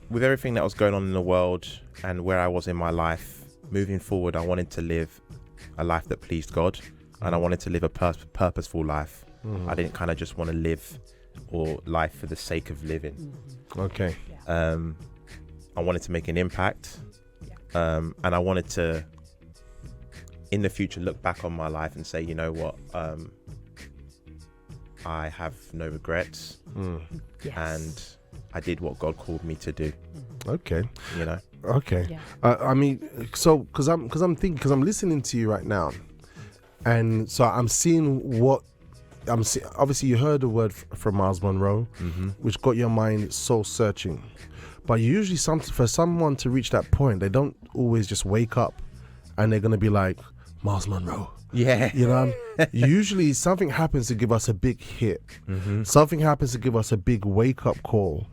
with everything that was going on in the world and where I was in my life, moving forward, I wanted to live a life that pleased God, and I wanted to live a purposeful life. I didn't kind of just want to live or life for the sake of living. Okay. I wanted to make an impact, and I wanted to, in the future, look back on my life and say, you know what, I have no regrets, and I did what God called me to do. Okay. You know. Okay. Yeah. I mean, so because I'm listening to you right now, and so I'm seeing what I'm seeing. Obviously, you heard the word from Miles Monroe, which got your mind soul searching. But usually, for someone to reach that point, they don't always just wake up and they're gonna be like Miles Monroe. Yeah. You know, usually something happens to give us a big hit. Something happens to give us a big wake up call.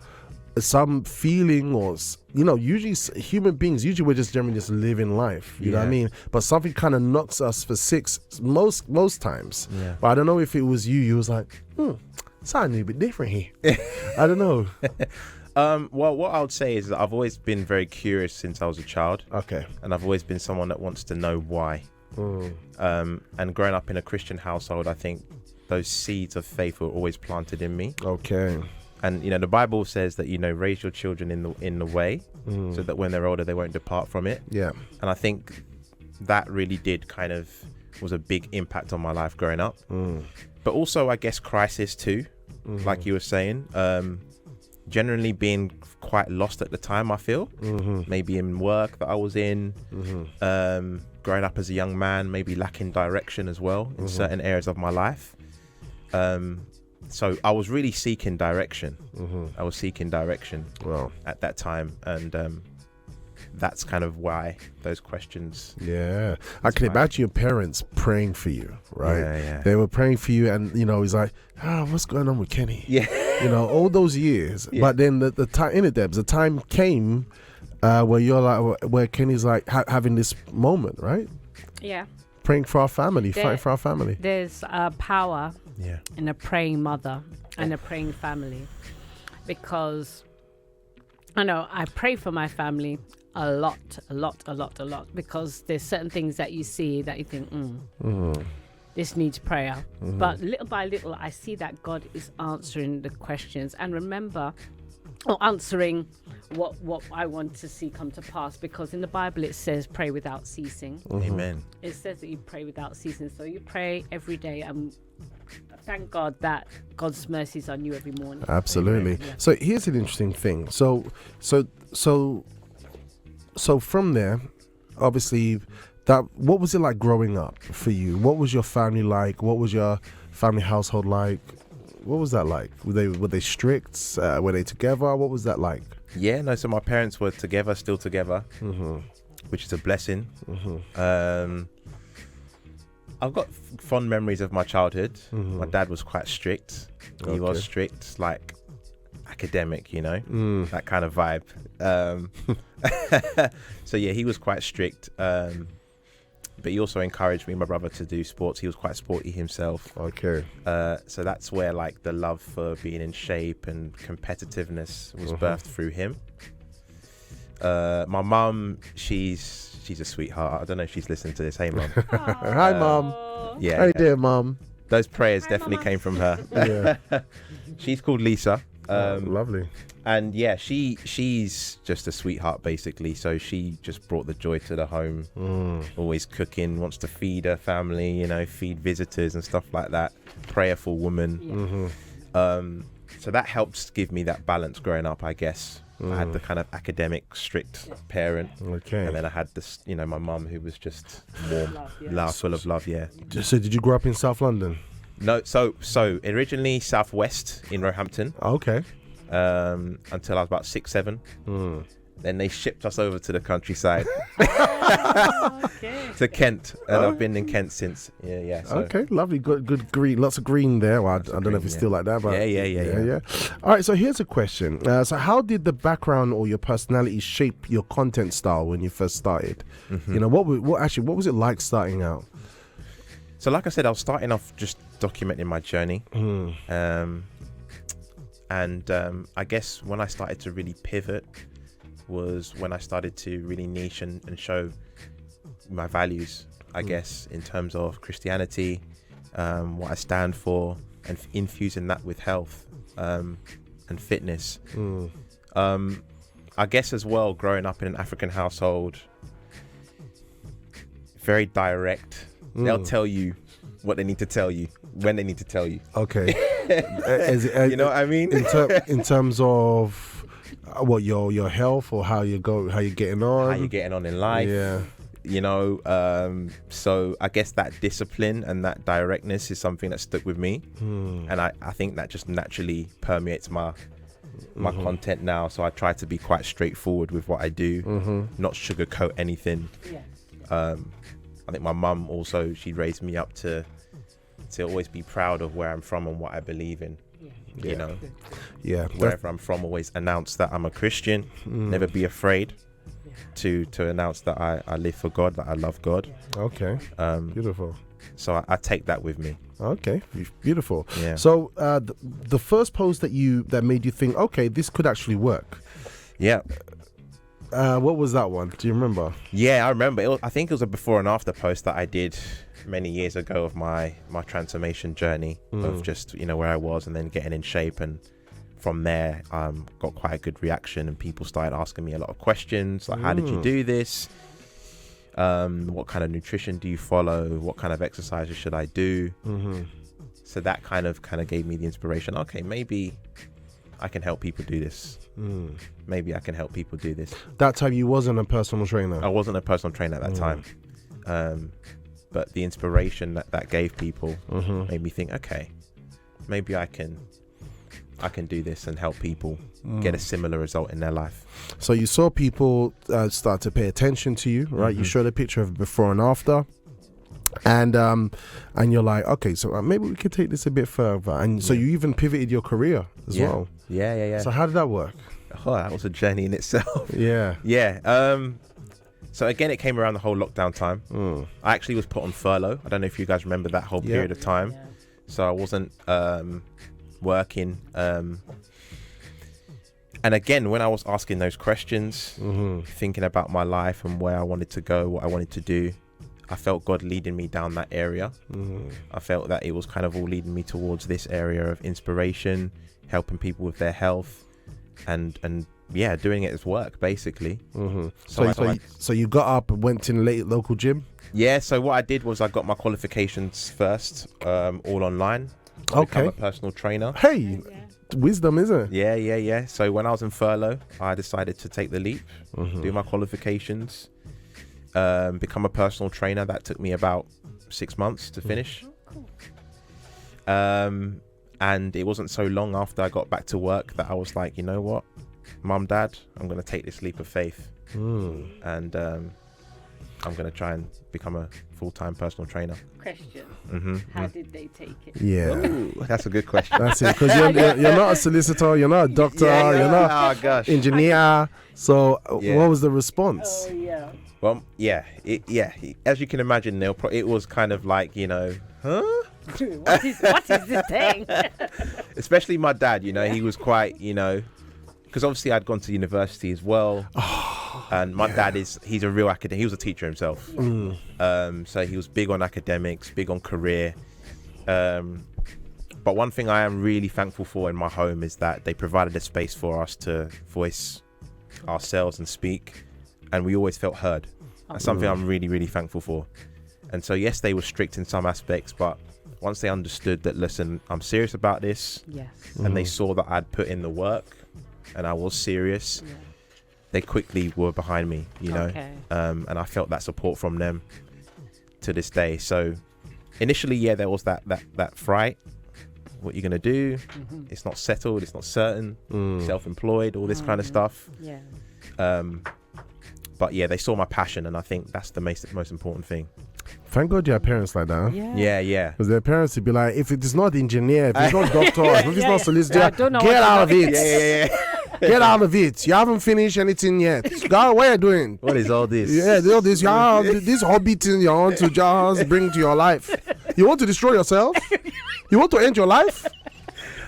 Some feeling, or usually human beings, we're just generally just living life, you know what I mean, but something kind of knocks us for six most times. But I don't know if it was you was like, something a bit different here. I don't know. Well, what I would say is that I've always been very curious since I was a child. Okay. And I've always been someone that wants to know why. And growing up in a Christian household, I think those seeds of faith were always planted in me. Okay. And the Bible says that raise your children in the way, so that when they're older they won't depart from it. Yeah. And I think that really did was a big impact on my life growing up. But also, I guess, crisis too, like you were saying. Generally being quite lost at the time, I feel. Maybe in work that I was in, growing up as a young man, maybe lacking direction as well in certain areas of my life. So I was really seeking direction. I was seeking direction at that time, and that's kind of why those questions. Yeah, I can imagine your parents praying for you, right? Yeah. They were praying for you, and he's like, what's going on with Kenny? Yeah. All those years. Yeah. But then the time the time came where you're like, where Kenny's like having this moment, right? Yeah. Praying for our family, fighting for our family. There's power in a praying mother and a praying family, because I know I pray for my family a lot, because there's certain things that you see that you think, this needs prayer. But little by little, I see that God is answering the questions, and answering what I want to see come to pass, because in the Bible it says pray without ceasing. Amen. It says that you pray without ceasing, so you pray every day, and thank God that God's mercies are new every morning. Absolutely. Yeah. So here's an interesting thing. So from there, obviously, what was it like growing up for you? What was your family like? What was your family household like? What was that like? Were they strict? Were they together? What was that like? Yeah, no. So my parents were together, still together, which is a blessing. I've got fond memories of my childhood. My dad was quite strict. He was strict, like academic, that kind of vibe. So yeah, he was quite strict. But he also encouraged me and my brother to do sports. He was quite sporty himself. Okay. So that's where like the love for being in shape and competitiveness was birthed through him. My mum, she's a sweetheart. I don't know if she's listening to this. Hey, Mum. Hi, Mum. Yeah. How you doing, Mum? Those prayers definitely came from her. Yeah. She's called Lisa. Lovely. And yeah, she's just a sweetheart, basically. So she just brought the joy to the home. Always cooking, wants to feed her family, feed visitors and stuff like that. Prayerful woman. So that helps give me that balance growing up, I guess. I had the kind of academic, strict parent. Okay. And then I had this, my mum, who was just warm, full of love, yeah. So did you grow up in South London? No, so originally Southwest in Roehampton. Okay. Until I was about 6, 7. Then they shipped us over to the countryside, Okay. to Kent, and I've been in Kent since. Yeah. So. Okay, lovely, good green, lots of green there. Well, I don't know if it's green, still like that, but Yeah. All right, so here's a question. So how did the background or your personality shape your content style when you first started? Mm-hmm. You know, what was it like starting out? So like I said, I was starting off just documenting my journey. And I guess when I started to really pivot was when I started to really niche and show my values, I guess, in terms of Christianity, what I stand for, and infusing that with health and fitness. I guess as well, growing up in an African household, very direct. They'll tell you what they need to tell you when they need to tell you. Okay. You know what I mean? In terms of what your health or how you're getting on? How you're getting on in life. Yeah. You know, so I guess that discipline and that directness is something that stuck with me. And I think that just naturally permeates my content now. So I try to be quite straightforward with what I do, not sugarcoat anything. I think my mum also, she raised me up to always be proud of where I'm from and what I believe in. You know, wherever I'm from, always announce that I'm a Christian. Never be afraid to announce that I live for God, that I love God. Okay. Beautiful. So I take that with me. Okay, beautiful. Yeah. So the first post that made you think, okay, this could actually work. Yeah. What was that one? Do you remember? Yeah, I remember. I think it was a before and after post that I did many years ago of my transformation journey of just, you know, where I was and then getting in shape. And from there, got quite a good reaction and people started asking me a lot of questions like, how did you do this? What kind of nutrition do you follow? What kind of exercises should I do? So that kind of gave me the inspiration. Okay, maybe I can help people do this. Maybe I can help people do this. That time you wasn't a personal trainer? I wasn't a personal trainer at that time. But the inspiration that gave people made me think, okay, maybe I can do this and help people get a similar result in their life. So you saw people start to pay attention to you, right? You showed a picture of before and after. And you're like, okay, so maybe we could take this a bit further. And so you even pivoted your career as well. Yeah. So how did that work? Oh, that was a journey in itself. Yeah. So again, it came around the whole lockdown time. I actually was put on furlough. I don't know if you guys remember that whole period of time. So I wasn't working. And again, when I was asking those questions, thinking about my life and where I wanted to go, what I wanted to do, I felt God leading me down that area. I felt that it was kind of all leading me towards this area of inspiration, helping people with their health, and doing it as work basically. So you got up and went to the local gym? Yeah, so what I did was I got my qualifications first, all online. Become a personal trainer. Hey, wisdom, isn't it? Yeah. So when I was in furlough, I decided to take the leap, do my qualifications, become a personal trainer. That took me about 6 months to finish. And it wasn't so long after I got back to work that I was like, you know what, Mum, Dad, I'm going to take this leap of faith. And I'm going to try and become a full-time personal trainer. Question. How did they take it? Yeah. Ooh, that's a good question. That's it. Because you're not a solicitor, you're not a doctor, you're not engineer. So what was the response? Oh, yeah. Well, as you can imagine, Neil, it was kind of like, you know, huh? What is this thing? Especially my dad, you know, he was quite, you know, because obviously I'd gone to university as well. And my dad he's a real academic. He was a teacher himself. So he was big on academics, big on career. But one thing I am really thankful for in my home is that they provided a space for us to voice ourselves and speak. And we always felt heard. That's something I'm really, really thankful for. And so, yes, they were strict in some aspects, but once they understood that, listen, I'm serious about this, and they saw that I'd put in the work and I was serious, they quickly were behind me, you know. And I felt that support from them to this day. So initially, there was that fright, what you're gonna do. It's not settled. It's not certain. Self-employed, all this kind of stuff. Yeah. But yeah, they saw my passion, and I think that's the most important thing. Thank God you have parents like that. Huh? Yeah. Because their parents would be like, if it is not engineer, if it's not doctor, if it's not solicitor, don't know get what out to of do. it. Get out of it. You haven't finished anything yet. God, what are you doing? What is all this? Yeah, all this hobby thing you want to just bring to your life. You want to destroy yourself? You want to end your life?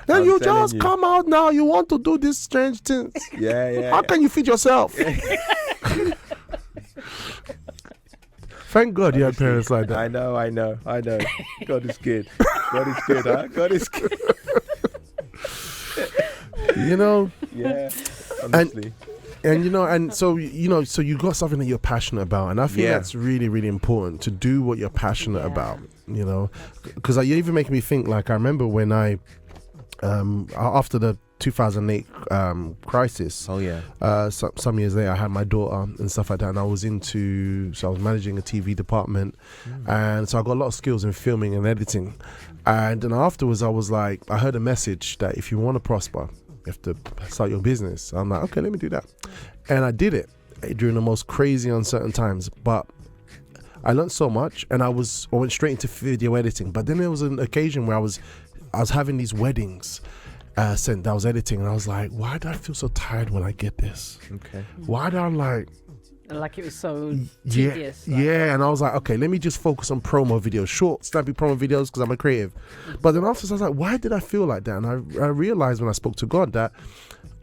Then I'm you telling just you. come out now. You want to do these strange things. Yeah. How can you feed yourself? Thank God you had parents like that. I know. God is good. God is good, huh? God is good. You know? Yeah, honestly. And so you got something that you're passionate about, and I think that's really, really important to do what you're passionate about. You know, because you're even making me think. Like, I remember when I, after the 2008 crisis. Oh yeah. Some years later, I had my daughter and stuff like that, and I was managing a TV department, and so I got a lot of skills in filming and editing. And then afterwards, I was like, I heard a message that if you want to prosper, you have to start your business. I'm like, okay, let me do that, and I did it during the most crazy, uncertain times. But I learned so much, and I went straight into video editing. But then there was an occasion where I was having these weddings that I was editing, and I was like, why do I feel so tired when I get this? Okay. Why do I like it was so tedious? And I was like, okay, let me just focus on promo videos, short, snappy promo videos, because I'm a creative. But then afterwards, I was like, why did I feel like that? And I realized when I spoke to God that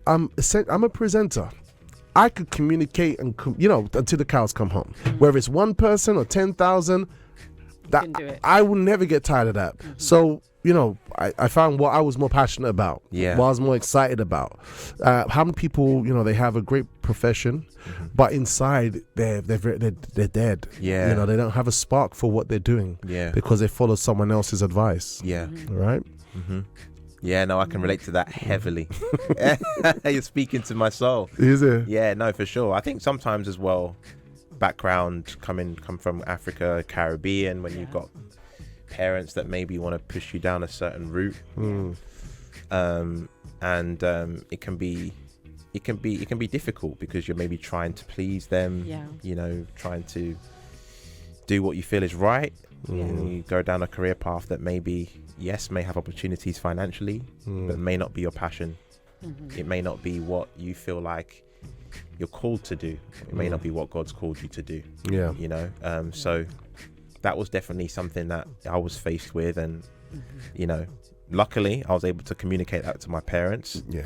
I'm a presenter. I could communicate until the cows come home. Whether it's one person or 10,000, I will never get tired of that. So, I found what I was more passionate about, what I was more excited about. How many people, they have a great profession, but inside they're dead. Yeah. They don't have a spark for what they're doing. Yeah. Because they follow someone else's advice. Yeah. Right? Mm-hmm. Yeah, no, I can relate to that heavily. You're speaking to my soul. Is it? Yeah, no, for sure. I think sometimes as well, background come from Africa, Caribbean, when you've got parents that maybe want to push you down a certain route, and it can be difficult because you're maybe trying to please them, trying to do what you feel is right, and you go down a career path that may have opportunities financially, but may not be your passion. It may not be what you feel like you're called to do. It may not be what God's called you to do. So that was definitely something that I was faced with, and luckily I was able to communicate that to my parents. You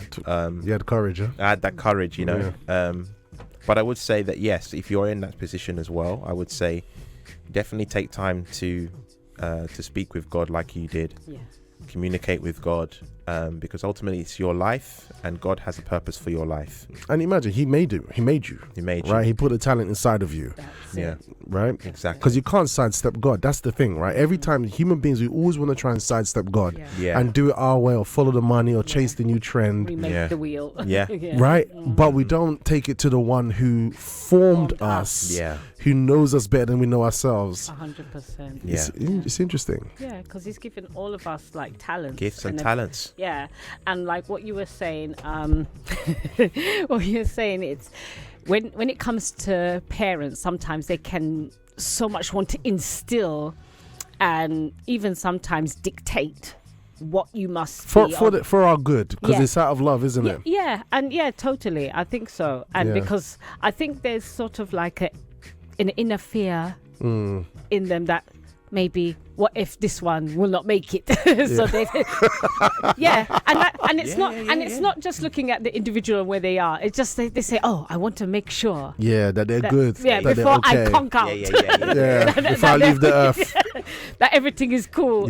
had courage, huh? I had that courage, but I would say that yes, if you're in that position as well, I would say definitely take time to speak with God like you did. Communicate with God, because ultimately it's your life, and God has a purpose for your life. And imagine, He made you. Right? He put a talent inside of you. Right? Exactly. Because you can't sidestep God. That's the thing, right? Every time, human beings, we always want to try and sidestep God and do it our way, or follow the money, or chase the new trend. Remake the wheel. Right? But we don't take it to the one who formed us. Who knows us better than we know ourselves. 100%. It's interesting. Yeah, because He's given all of us like talents, gifts and talents. Yeah, and like what you were saying, it's when it comes to parents, sometimes they can so much want to instill and even sometimes dictate what you must be for our good, because it's out of love, isn't it? Yeah, and totally, I think so. And because I think there's sort of like an inner fear in them that maybe what if this one will not make it? So they and it's not just looking at the individual and where they are. It's just they say, oh, I want to make sure that they're good, that before they're okay. I conk out, before I leave the earth, that everything is cool.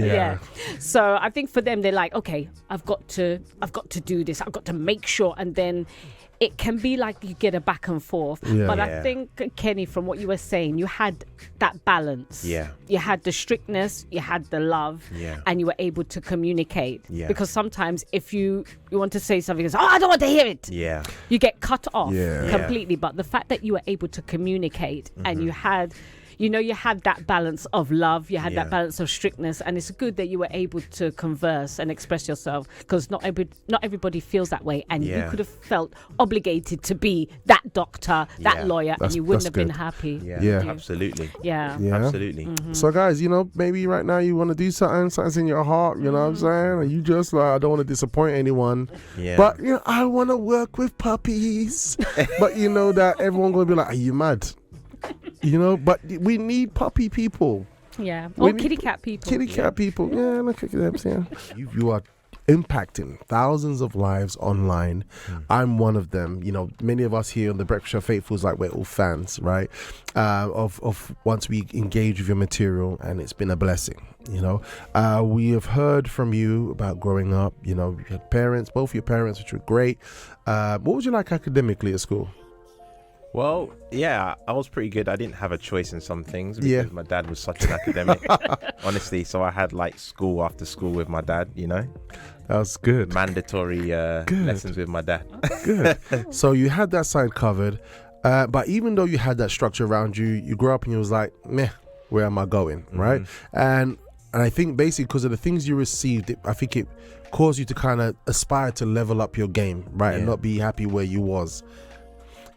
So I think for them, they're like, okay, I've got to do this, I've got to make sure. And then it can be like you get a back and forth. But I think, Kenny, from what you were saying, you had that balance. You had the strictness, you had the love, and you were able to communicate. Because sometimes if you want to say something, it's, I don't want to hear it. You get cut off completely. But the fact that you were able to communicate and you had you know, you had that balance of love, you had Yeah. that balance of strictness, and it's good that you were able to converse and express yourself, because not everybody feels that way, and you Yeah. could have felt obligated to be that doctor, that Yeah. lawyer, That's- and you wouldn't that's have been good. happy. Yeah, Yeah. absolutely. Yeah. Yeah. Absolutely. So guys, you know, maybe right now you want to do something's in your heart, you know what I'm saying? And you just like, I don't want to disappoint anyone. Yeah. But you know, I want to work with puppies. But you know that everyone gonna be like, are you mad? You know, but we need puppy people. Yeah. We Or need kitty cat people. Kitty cat people. Yeah, look at them. Yeah. You are impacting thousands of lives online. I'm one of them. You know, many of us here on the Breakfast Show Faithfuls, like, we're all fans, right? Of once we engage with your material, and it's been a blessing. You know, we have heard from you about growing up. You know, you had parents, both your parents, which were great. What was you like academically at school? Well, yeah, I was pretty good. I didn't have a choice in some things because Yeah. my dad was such an academic, honestly. So I had like school after school with my dad, you know, That was good. mandatory lessons with my dad. Good. So you had that side covered, but even though you had that structure around you, you grew up and you was like, meh, where am I going, right? And I think basically because of the things you received, I think it caused you to kind of aspire to level up your game, right, and Yeah. not be happy where you was.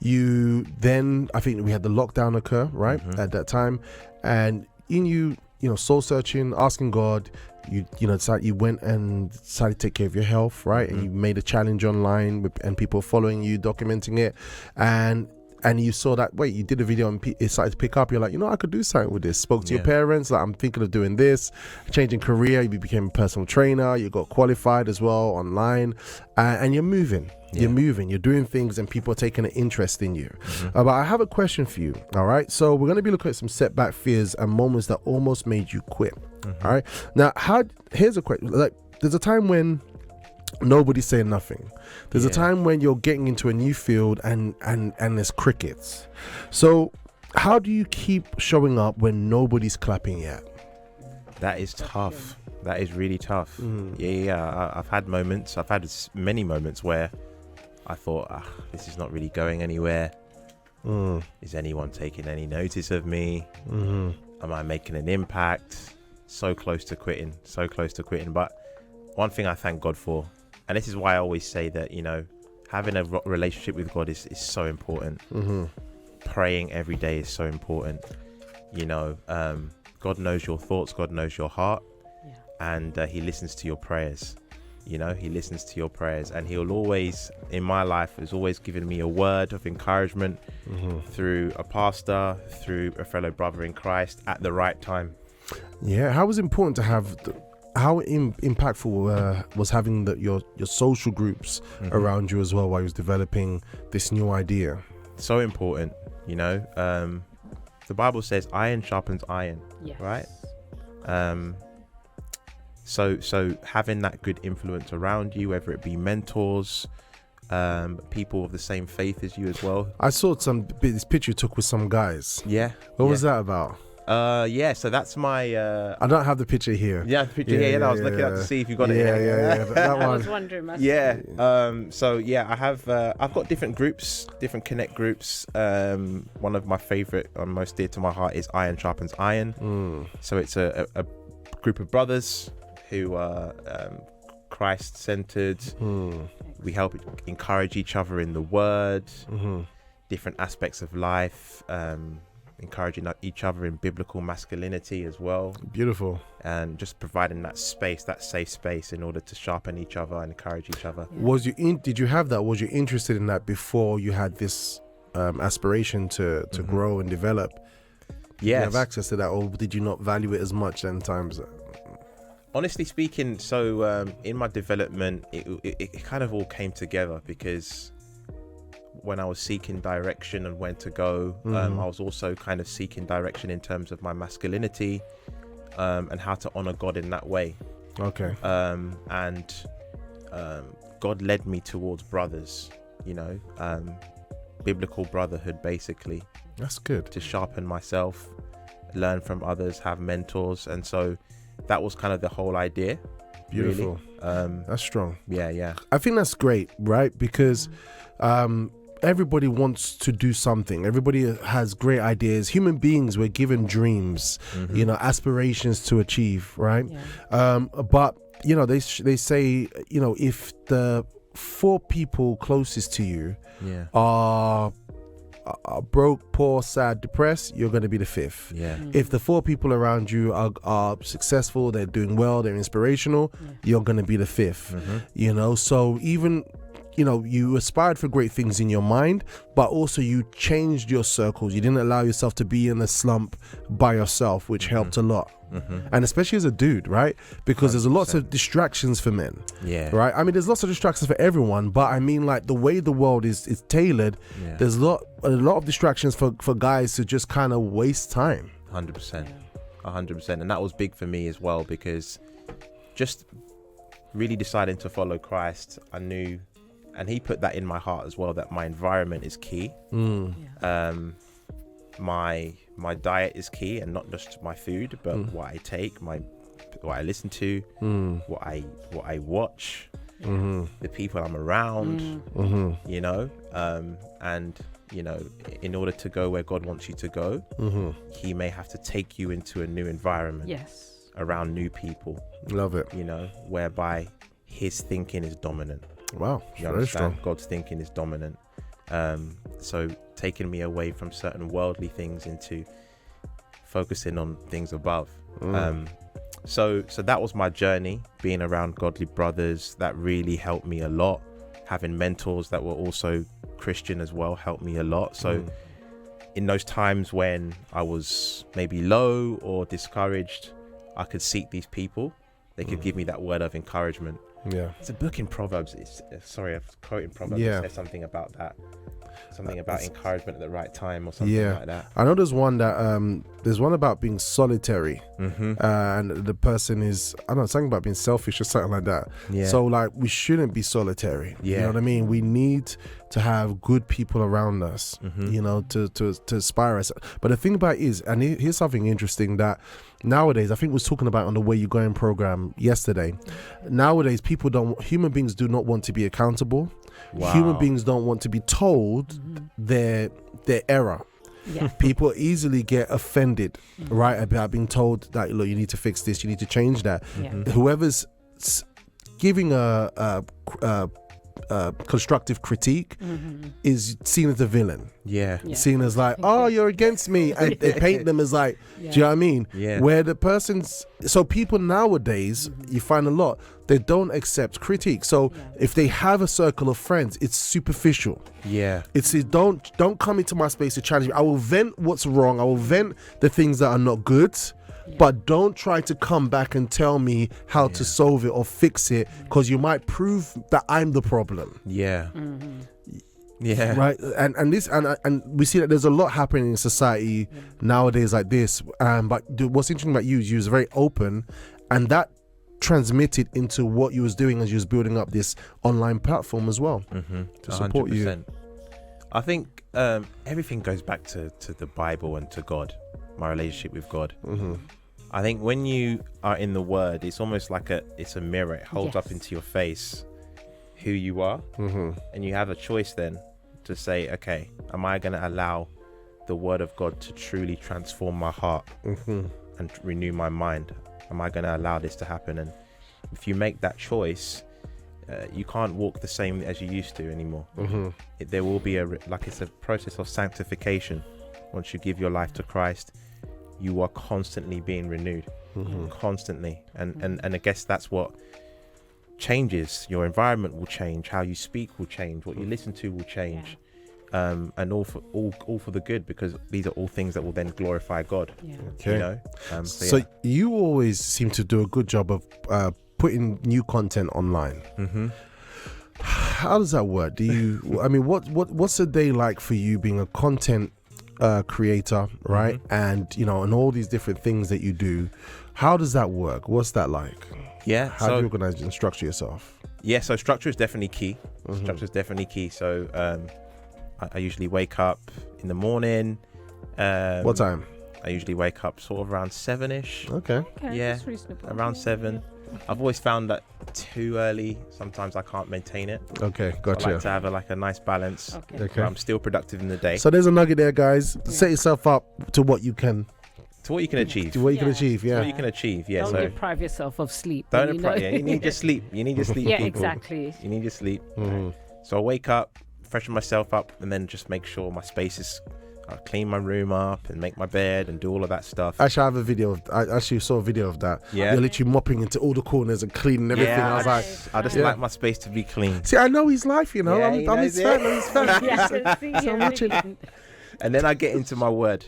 You then, I think we had the lockdown occur, right, at that time, and in you know, soul searching, asking God, you know, decided, you went and decided to take care of your health, right, and you made a challenge online and people following you, documenting it, and you saw that, wait, you did a video and it started to pick up. You're like, you know, I could do something with this. Spoke to your Yeah. parents, like, I'm thinking of doing this, changing career. You became a personal trainer. You got qualified as well online, and you're moving. You're moving. You're doing things, and people are taking an interest in you. But I have a question for you. All right. So we're going to be looking at some setback, fears, and moments that almost made you quit. All right. Now, here's a question. Like, there's a time when nobody's saying nothing. There's a time when you're getting into a new field and there's crickets. So how do you keep showing up when nobody's clapping yet? That is tough. That is really tough. Yeah. I've had moments. I've had many moments where I thought, this is not really going anywhere. Is anyone taking any notice of me? Am I making an impact? So close to quitting. But one thing I thank God for, and this is why I always say that, you know, having a relationship with God is so important. Praying every day is so important. You know, God knows your thoughts, God knows your heart, and he listens to your prayers. You know, he listens to your prayers, and he'll always, in my life, has always given me a word of encouragement through a pastor, through a fellow brother in Christ at the right time. Yeah. How was it important to have how impactful was having your social groups around you as well while you was developing this new idea? So important, you know. The Bible says iron sharpens iron, right? So having that good influence around you, whether it be mentors, people of the same faith as you as well. I saw this picture you took with some guys. Yeah. What was that about? So that's my I don't have the picture here. the picture here. I was looking up to see if you got it. Yeah. That I one. was wondering myself. Yeah. So yeah, I have I've got different groups, different connect groups. One of my favorite and most dear to my heart is Iron Sharpens Iron. So it's a group of brothers who are Christ centered. We help encourage each other in the word, different aspects of life, encouraging each other in biblical masculinity as well. Beautiful. And just providing that space, that safe space, in order to sharpen each other and encourage each other. Did you have that? Was you interested in that before you had this aspiration to grow and develop? Did you have access to that, or did you not value it as much then times? Honestly speaking, so in my development, it kind of all came together, because when I was seeking direction and when to go, I was also kind of seeking direction in terms of my masculinity, and how to honor God in that way. Okay. And God led me towards brothers, you know, biblical brotherhood, basically. That's good. To sharpen myself, learn from others, have mentors. And so that was kind of the whole idea. Beautiful. Really. That's strong. Yeah. I think that's great, right? Because everybody wants to do something. Everybody has great ideas. Human beings, we're given dreams, aspirations to achieve, right? But they say, if the 4 people closest to you are broke, poor, sad, depressed, you're going to be the 5th. If the 4 people around you are successful, they're doing well, they're inspirational, you're going to be the 5th. So even you aspired for great things in your mind, but also you changed your circles. You didn't allow yourself to be in a slump by yourself, which helped a lot. And especially as a dude, right? Because 100%. There's lots of distractions for men. Right? I mean, there's lots of distractions for everyone, but I mean, like, the way the world is tailored, there's a lot of distractions for guys to just kind of waste time. 100%. 100%. And that was big for me as well, because just really deciding to follow Christ, I knew, and he put that in my heart as well, that my environment is key. My diet is key, and not just my food, but what I take, what I listen to, what I watch, the people I'm around, and in order to go where God wants you to go, he may have to take you into a new environment, around new people. Love it. Whereby his thinking is dominant. Wow, you understand? God's thinking is dominant. So taking me away from certain worldly things into focusing on things above. So that was my journey, being around godly brothers. That really helped me a lot. Having mentors that were also Christian as well helped me a lot. So in those times when I was maybe low or discouraged, I could seek these people. They could give me that word of encouragement. It's a book in Proverbs. Sorry, I'm quoting Proverbs. It says something about that. Something about encouragement at the right time or something like that. I know there's one about being solitary, and the person is, I don't know, something about being selfish or something like that. So like, we shouldn't be solitary. You know what I mean? We need to have good people around us, to inspire us. But the thing about it is, and here's something interesting that nowadays, I think we was talking about on the Where You Going program yesterday. Nowadays, human beings do not want to be accountable. Wow. Human beings don't want to be told their error. People easily get offended, right, about being told that, look, you need to fix this, you need to change that. Whoever's giving a constructive critique is seen as a villain. Seen as like, oh, you're against me, and they paint them as like, do you know what I mean? Where the person's, so people nowadays, you find a lot, they don't accept critique. So if they have a circle of friends, it's superficial. It's don't come into my space to challenge me. I will vent what's wrong. I will vent the things that are not good. But don't try to come back and tell me how to solve it or fix it, because you might prove that I'm the problem. Right. And we see that there's a lot happening in society nowadays like this. But what's interesting about you is you was very open, and that transmitted into what you was doing as you was building up this online platform as well to support 100%. You. I think everything goes back to the Bible and to God, my relationship with God. I think when you are in the Word, it's almost like it's a mirror. It holds up into your face who you are, and you have a choice then to say, okay, am I going to allow the Word of God to truly transform my heart and renew my mind? Am I going to allow this to happen? And if you make that choice, you can't walk the same as you used to anymore. There will be it's a process of sanctification. Once you give your life to Christ, you are constantly being renewed, constantly. And I guess that's what changes. Your environment will change, how you speak will change, what you listen to will change, and all for the good, because these are all things that will then glorify God. Okay. So you always seem to do a good job of putting new content online. How does that work? Do you? I mean, what's a day like for you being a content creator, right? And and all these different things that you do. How does that work? What's that like? How do you organize and structure yourself? So structure is definitely key. So I usually wake up in the morning. What time? I usually wake up sort of around 7ish. Okay. That's reasonable. Around 7. I've always found that too early, sometimes I can't maintain it. Okay, I gotcha. like to have a nice balance. Okay. Okay. Where I'm still productive in the day. So there's a nugget there, guys. Set yourself up to what you can, To what you can achieve. to what you can Yeah. achieve. To what Yeah. you can achieve. Yeah. Don't So deprive yourself of sleep. don't you know? yeah, you need your sleep. You need your sleep. Yeah, people. exactly. You need your sleep. Mhm. So I wake up, freshen myself up, and then just make sure my space is. I clean my room up and make my bed and do all of that stuff. Actually, I have a video. I actually saw a video of that. Yeah. You're literally mopping into all the corners and cleaning everything. Yeah, I was like, I just Yeah. like my space to be clean. see, I know his life, you know. Yeah, I'm he his knows fan. it. I'm his fan. Yeah, I can see So you. I'm watching. And then I get into my word.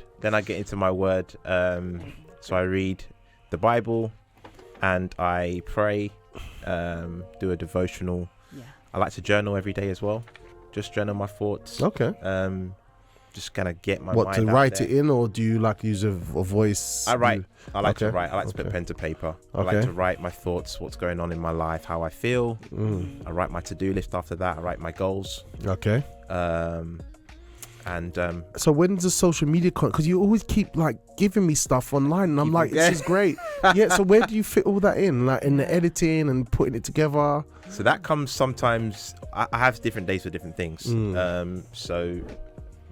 So I read the Bible and I pray, do a devotional. Yeah. I like to journal every day as well. Just journal my thoughts. Okay. Just kind of get my What, mind to out write there. it in, or do you like use a voice? I write. I like to Okay. write. I like to put Okay. pen to paper. I like Okay. to write my thoughts, what's going on in my life, how I feel. Mm. I write my to-do list after that. I write my goals. Okay. And So when's the social media content? Because you always keep like giving me stuff online, and I'm like, this is great. Yeah. So where do you fit all that in? Like in the editing and putting it together? so that comes sometimes. I have different days for different things. So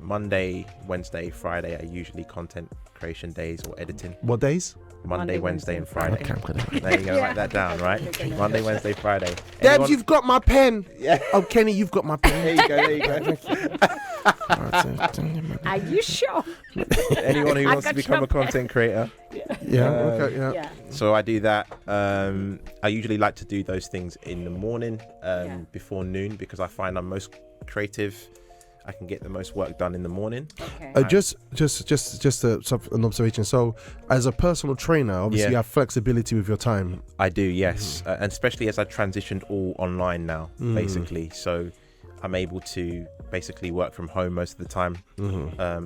Monday, Wednesday, Friday are usually content creation days or editing. What days? Monday, Wednesday, and Friday. Okay, I'm gonna. There you go. Yeah. Write that down, right? Monday, Wednesday, Friday. Debs, Anyone- you've got my pen. Yeah. Oh, Kenny, you've got my pen. There you go. There you go. Are you sure? Anyone who I wants to got become your a content creator. Yeah. Okay. Yeah. Yeah. So I do that. I usually like to do those things in the morning, before noon, because I find I'm most creative. I can get the most work done in the morning. Okay. Just an observation. So, as a personal trainer, obviously Yeah. you have flexibility with your time. I do, yes, and especially as I transitioned all online now, basically. So I'm able to basically work from home most of the time.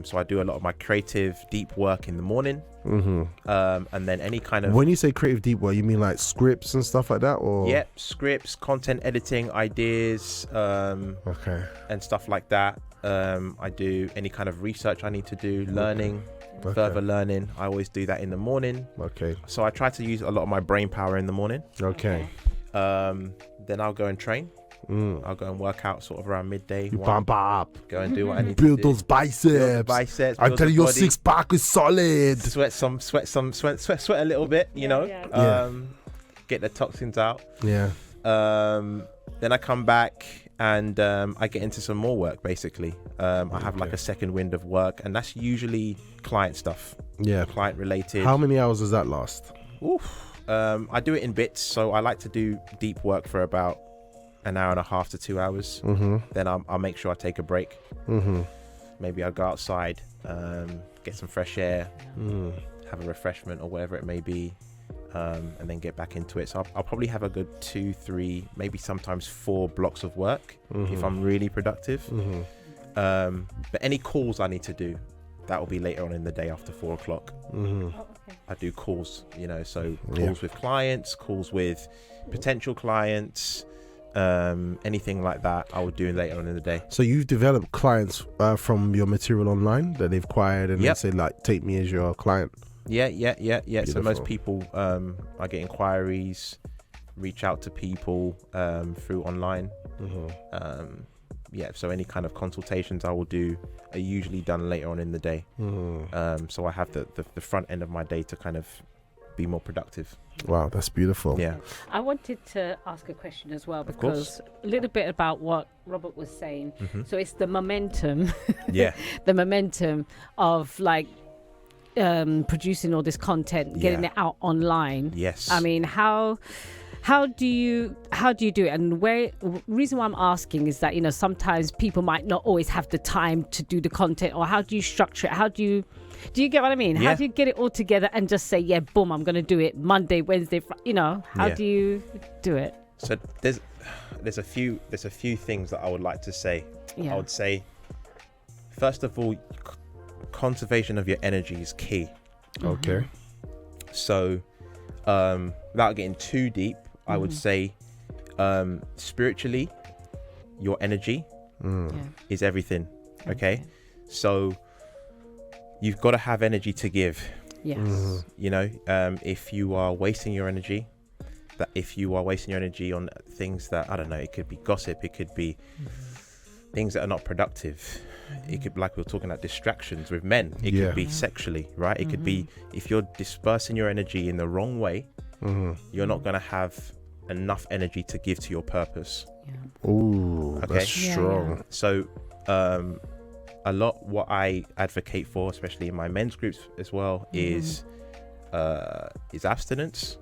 So I do a lot of my creative, deep work in the morning, and then any kind of When you say creative deep work, you mean like scripts and stuff like that, or scripts, content editing, ideas, Okay. and stuff like that. I do any kind of research I need to do, learning, Okay. further learning. I always do that in the morning. Okay. So I try to use a lot of my brain power in the morning. Okay. Then I'll go and train. I'll go and work out sort of around midday. You one, bump up. go and do what I need to Build do. those biceps. Build the biceps. I'm build telling the you, your body, 6-pack is solid. sweat a little bit, you know. Yeah. Get the toxins out. Yeah. Then I come back and I get into some more work. Basically, I have like a second wind of work, and that's usually client stuff, Yeah. client related. How many hours does that last? I do it in bits, so I like to do deep work for about an hour and a half to 2 hours. Then I'll make sure I take a break. Maybe I'll go outside, get some fresh air, have a refreshment or whatever it may be, and then get back into it. So I'll probably have a good 2, 3, maybe sometimes 4 blocks of work if I'm really productive. But any calls I need to do, that will be later on in the day after 4 o'clock. I do calls, you know, so calls with clients, calls with potential clients, anything like that I would do later on in the day. So you've developed clients from your material online that they've acquired, and they say like, take me as your client. Yeah. So Beautiful. most people, I get inquiries, reach out to people through online. So any kind of consultations I will do are usually done later on in the day. So I have the front end of my day to kind of be more productive. Wow, that's beautiful. Yeah. I wanted to ask a question as well, course. because a little bit about what Robert was saying. So it's the momentum, Yeah. the momentum of like producing all this content, getting Yeah. it out online. Yes. I mean, how do you do it? And reason why I'm asking is that, you know, sometimes people might not always have the time to do the content, or how do you structure it? How do you get what I mean? How Yeah. do you get it all together and just say, yeah, boom, I'm going to do it Monday, Wednesday, you know, how Yeah. do you do it? So there's a few things that I would like to say. Yeah. I would say, first of all, conservation of your energy is key. Okay. So without getting too deep, I would say spiritually, your energy is everything. Okay. So you've got to have energy to give. Yes. You know, if you are wasting your energy, that if you are wasting your energy on things that, I don't know, it could be gossip, it could be things that are not productive. It could be, like we were talking about, distractions with men. It could be sexually, right? It could be, if you're dispersing your energy in the wrong way, you're not going to have enough energy to give to your purpose. Ooh, okay, that's strong. So a lot what I advocate for, especially in my men's groups as well, is abstinence.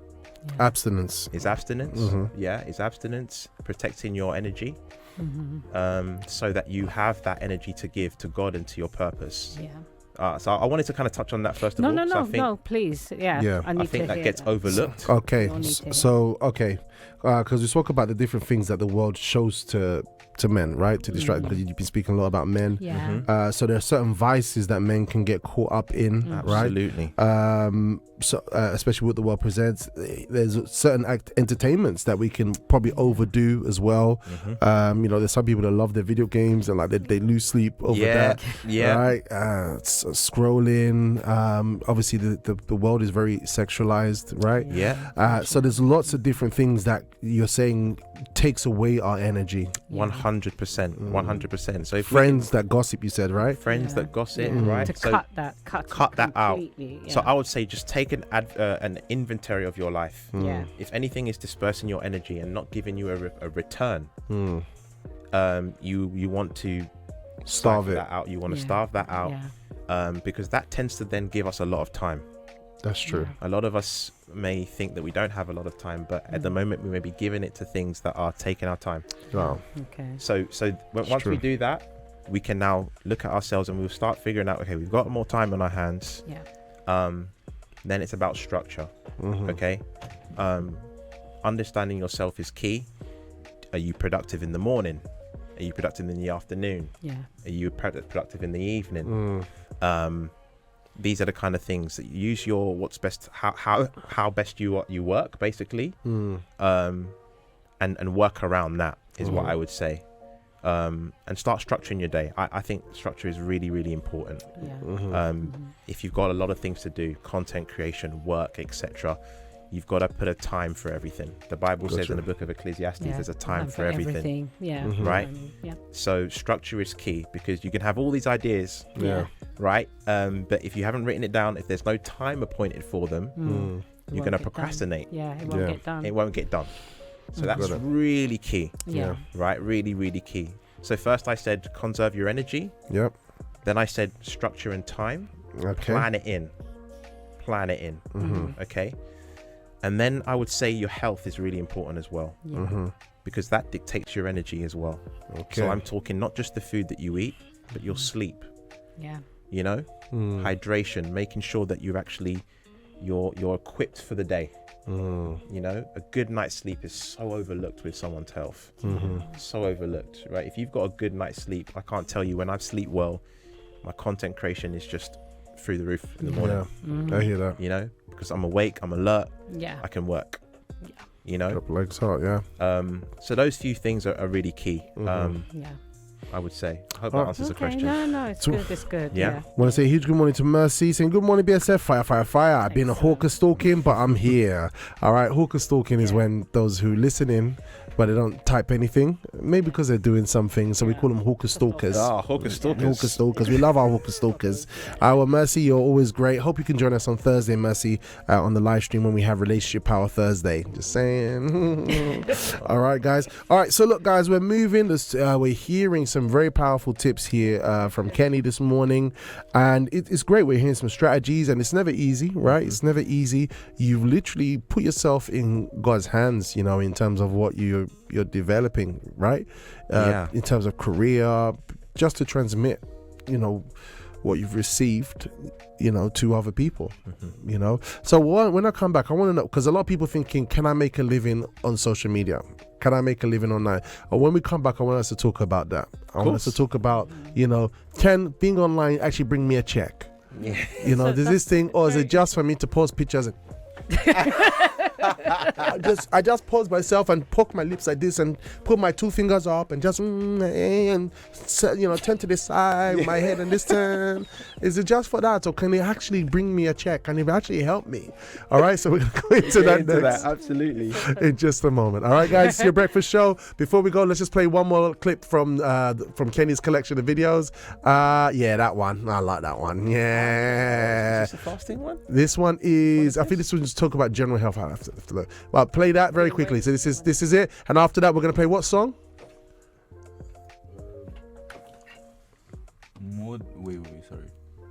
Abstinence is abstinence. Is abstinence, protecting your energy, so that you have that energy to give to God and to your purpose. So I wanted to kind of touch on that first of all. No, please. I think that gets overlooked. Okay, because we spoke about the different things that the world shows to men, right? To distract, because you've been speaking a lot about men. So there are certain vices that men can get caught up in, Absolutely. right? So especially what the world presents, there's certain entertainments that we can probably overdo as well. There's some people that love their video games and like they lose sleep over that. Right? Scrolling. Obviously, the world is very sexualized, right? So there's lots of different things that you're saying takes away our energy. 100%. So if friends that gossip, you said, right? Friends that gossip, right? To so cut that out. So I would say just take an inventory of your life. If anything is dispersing your energy and not giving you a return, you want to starve it out. You want to starve that out, because that tends to then give us a lot of time. That's true. A lot of us may think that we don't have a lot of time, but at the moment we may be giving it to things that are taking our time. Wow. Okay. So once we do that, we can now look at ourselves and we'll start figuring out, okay, we've got more time on our hands. Then it's about structure. Okay. Understanding yourself is key. Are you productive in the morning? Are you productive in the afternoon? Are you productive in the evening? These are the kind of things that you use your what's best, how best you work, basically, and work around that is what I would say. And start structuring your day. I think structure is really, really important. If you've got a lot of things to do, content creation, work, etc., you've got to put a time for everything. The Bible says in the book of Ecclesiastes, there's a time for everything. Right? So structure is key, because you can have all these ideas, right? But if you haven't written it down, if there's no time appointed for them, you're going to procrastinate. It won't get done. It won't get done. So that's really key. Right? Really, really key. So first I said conserve your energy. Then I said structure and time. Plan it in. Okay. And then I would say your health is really important as well, because that dictates your energy as well. So I'm talking not just the food that you eat, but your sleep. You know, hydration, making sure that you're equipped for the day. You know, a good night's sleep is so overlooked with someone's health. So overlooked, right? If you've got a good night's sleep, I can't tell you, when I sleep well, my content creation is just through the roof in the morning. I hear that. You know, because I'm awake, I'm alert, I can work. You know, couple legs hot, so those few things are really key. I would say. I hope that answers the question. No, it's good. It's good. Yeah. Want to say a huge good morning to Mercy, saying good morning BSF, fire. I've been a hawker stalking, but I'm here. All right, hawker stalking is when those who listen in, but they don't type anything, maybe because they're doing something, so we call them hawker stalkers. Hawker stalkers. We love our hawker stalkers. Our Mercy, you're always great. Hope you can join us on Thursday, Mercy, on the live stream when we have Relationship Power Thursday. Just saying. All right, guys. All right, so look, guys, we're moving. We're hearing some very powerful tips here from Kenny this morning, and it's great. We're hearing some strategies, and it's never easy, right? It's never easy. You've literally put yourself in God's hands, you know, in terms of what you're developing, right? In terms of career, just to transmit, you know, what you've received, you know, to other people, you know. So when I come back, I want to know, because a lot of people thinking, can I make a living on social media? Can I make a living online? Or when we come back, I want us to talk about that. I want us to talk about, you know, can being online actually bring me a check? You know, there's this thing, or is it just for me to post pictures? I just pause myself and poke my lips like this and put my 2 fingers up and just and turn to the side with my head and this turn. Is it just for that, or can it actually bring me a check? Can it actually help me? All right, so we're gonna go into that next. Absolutely. In just a moment. All right, guys, it's your breakfast show. Before we go, let's just play one more clip from Kenny's collection of videos. Yeah, that one. I like that one. Yeah. Is this the fasting one? This one is. I think this one's talk about general health. I have to look. Well, play that very quickly. So this is it. And after that, we're gonna play what song? Sorry.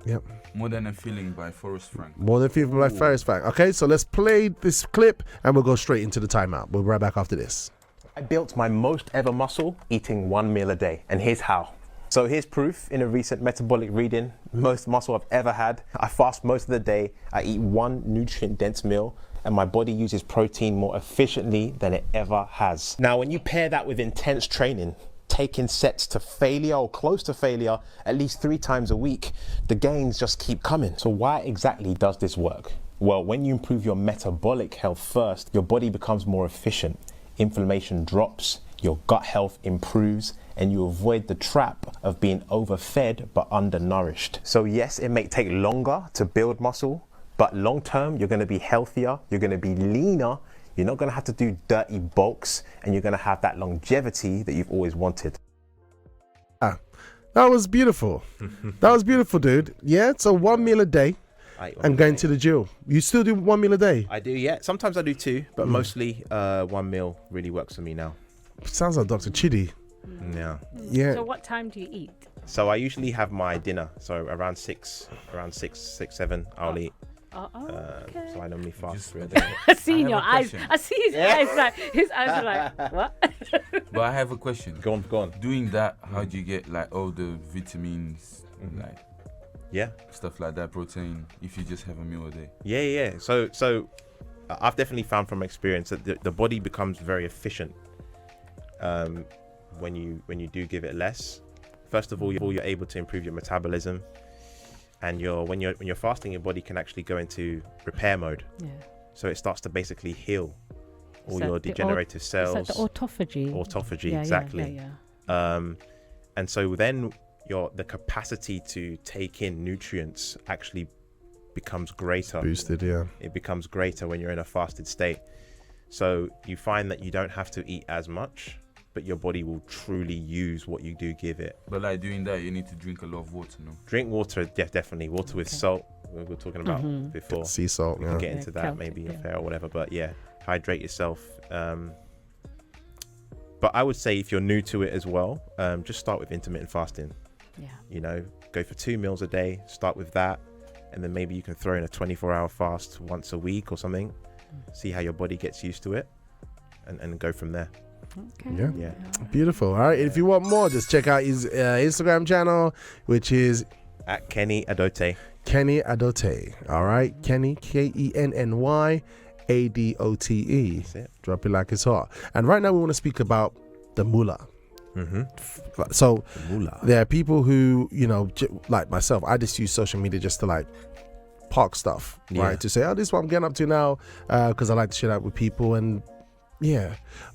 Yep. More Than a Feeling by Forrest Frank. More Than Feeling by Forrest Frank. Okay, so let's play this clip and we'll go straight into the timeout. We'll be right back after this. I built my most ever muscle eating 1 meal a day, and here's how. So here's proof in a recent metabolic reading, most muscle I've ever had. I fast most of the day, I eat 1 nutrient-dense meal, and my body uses protein more efficiently than it ever has. Now, when you pair that with intense training, taking sets to failure or close to failure at least 3 times a week, the gains just keep coming. So why exactly does this work? Well, when you improve your metabolic health first, your body becomes more efficient. Inflammation drops, your gut health improves, and you avoid the trap of being overfed but undernourished. So yes, it may take longer to build muscle, but long term, you're gonna be healthier, you're gonna be leaner, you're not gonna have to do dirty bulks, and you're gonna have that longevity that you've always wanted. That was beautiful. That was beautiful, dude. Yeah, so 1 meal a day and going to the gym. You still do 1 meal a day? I do, yeah. Sometimes I do 2, but mostly 1 meal really works for me now. Sounds like Dr. Chidi. Yeah. So what time do you eat? So I usually have my dinner. So around 6, 7, I'll eat. Okay. So I normally fast for a I day. see in your eyes. I see his eyes like what? But I have a question. Go on. Doing that, how do you get like all the vitamins, like stuff like that, protein, if you just have a meal a day? Yeah. So I've definitely found from experience that the body becomes very efficient when you do give it less. First of all, you're able to improve your metabolism, and when you're fasting, your body can actually go into repair mode. Yeah. So it starts to basically heal all your degenerative cells. It's like the autophagy. Autophagy, exactly. And so then the capacity to take in nutrients actually becomes greater. Boosted, yeah. It becomes greater when you're in a fasted state. So you find that you don't have to eat as much, but your body will truly use what you do give it. But like doing that, you need to drink a lot of water, no? Drink water, definitely. Water with salt, we were talking about before. Sea salt, we can get into that, maybe affair or whatever. But yeah, hydrate yourself. But I would say if you're new to it as well, just start with intermittent fasting. Yeah. Go for 2 meals a day, start with that. And then maybe you can throw in a 24-hour fast once a week or something. See how your body gets used to it and go from there. Okay. Yeah. Beautiful. All right. If you want more, just check out his Instagram channel, which is at Kenny Adote. Kenny Adote. All right. Kenny, KENNY ADOTE. That's it. Drop it like it's hot. And right now we want to speak about the mullah. So there are people who, like myself, I just use social media just to like park stuff, right? To say, this is what I'm getting up to now, because I like to share that with people, and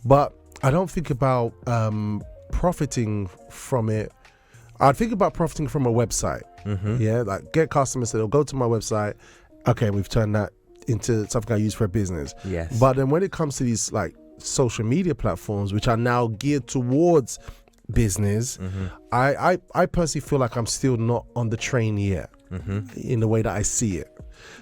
but I don't think about profiting from it. I'd think about profiting from a website. Like get customers that'll go to my website. Okay, we've turned that into something I use for a business. Yes. But then when it comes to these like social media platforms, which are now geared towards business, I personally feel like I'm still not on the train yet in the way that I see it.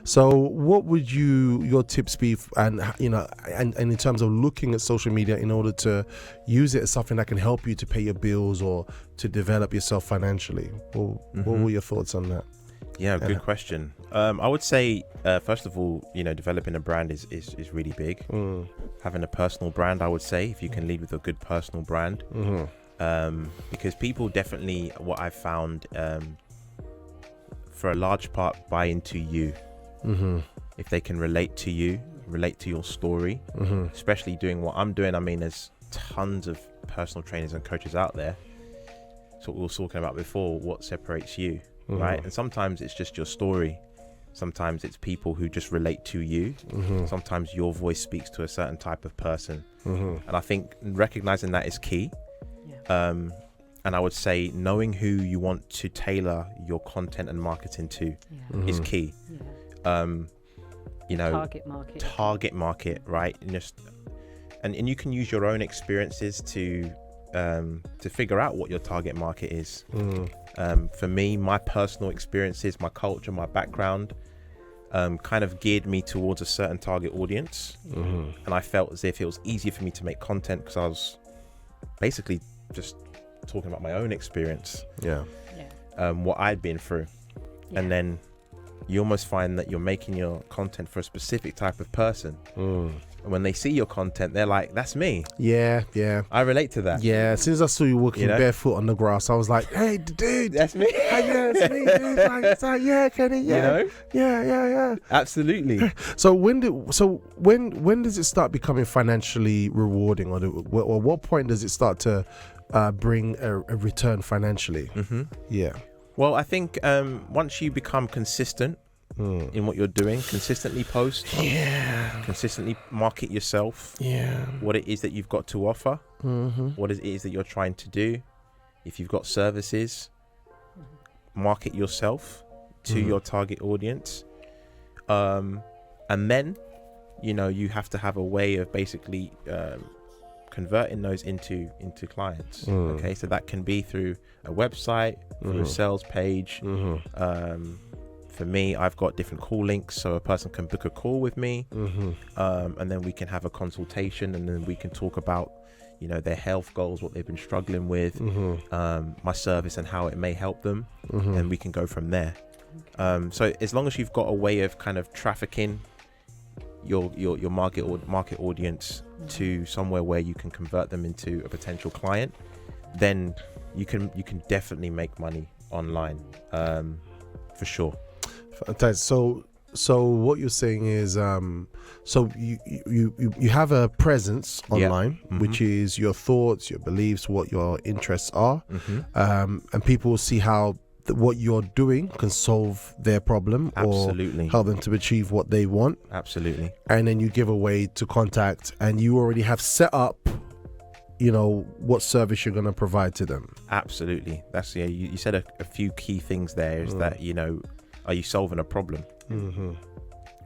So what would your tips be, and in terms of looking at social media in order to use it as something that can help you to pay your bills or to develop yourself financially? What were your thoughts on that? Yeah, good question. I would say, first of all, developing a brand is really big. Having a personal brand, I would say, if you can lead with a good personal brand. Because people definitely, what I've found, for a large part, buy into you. If they can relate to you, relate to your story, especially doing what I'm doing. I mean, there's tons of personal trainers and coaches out there. So what we were talking about before, what separates you, right? And sometimes it's just your story. Sometimes it's people who just relate to you. Sometimes your voice speaks to a certain type of person. And I think recognizing that is key. And I would say knowing who you want to tailor your content and marketing to is key. You know, target market, right? And you can use your own experiences to figure out what your target market is. For me, my personal experiences, my culture, my background kind of geared me towards a certain target audience. And I felt as if it was easier for me to make content because I was basically just talking about my own experience, what I'd been through. And then you almost find that you're making your content for a specific type of person. And when they see your content, they're like, that's me. Yeah. I relate to that. Yeah, as soon as I saw you walking barefoot on the grass, I was like, hey, dude. That's me. Yeah, it's me, dude. It's like, yeah, Kenny, yeah. You know? Yeah. Absolutely. So when does it start becoming financially rewarding? Or what point does it start to bring a return financially? Yeah. Well, I think once you become consistent in what you're doing, consistently post, consistently market yourself, what it is that you've got to offer, what it is that you're trying to do. If you've got services, market yourself to your target audience. And then, you know, you have to have a way of basically converting those into clients. Okay, so that can be through a website, through a sales page. For me, I've got different call links, so a person can book a call with me, and then we can have a consultation, and then we can talk about, you know, their health goals, what they've been struggling with, my service and how it may help them, and we can go from there. So as long as you've got a way of kind of trafficking your market audience to somewhere where you can convert them into a potential client, then you can definitely make money online, for sure. Fantastic. So what you're saying is, so you have a presence online, which is your thoughts, your beliefs, what your interests are, and people will see how what you're doing can solve their problem or help them to achieve what they want. Absolutely. And then you give a way to contact, and you already have set up, you know, what service you're going to provide to them. Absolutely. That's you said a few key things there, is that, you know, are you solving a problem?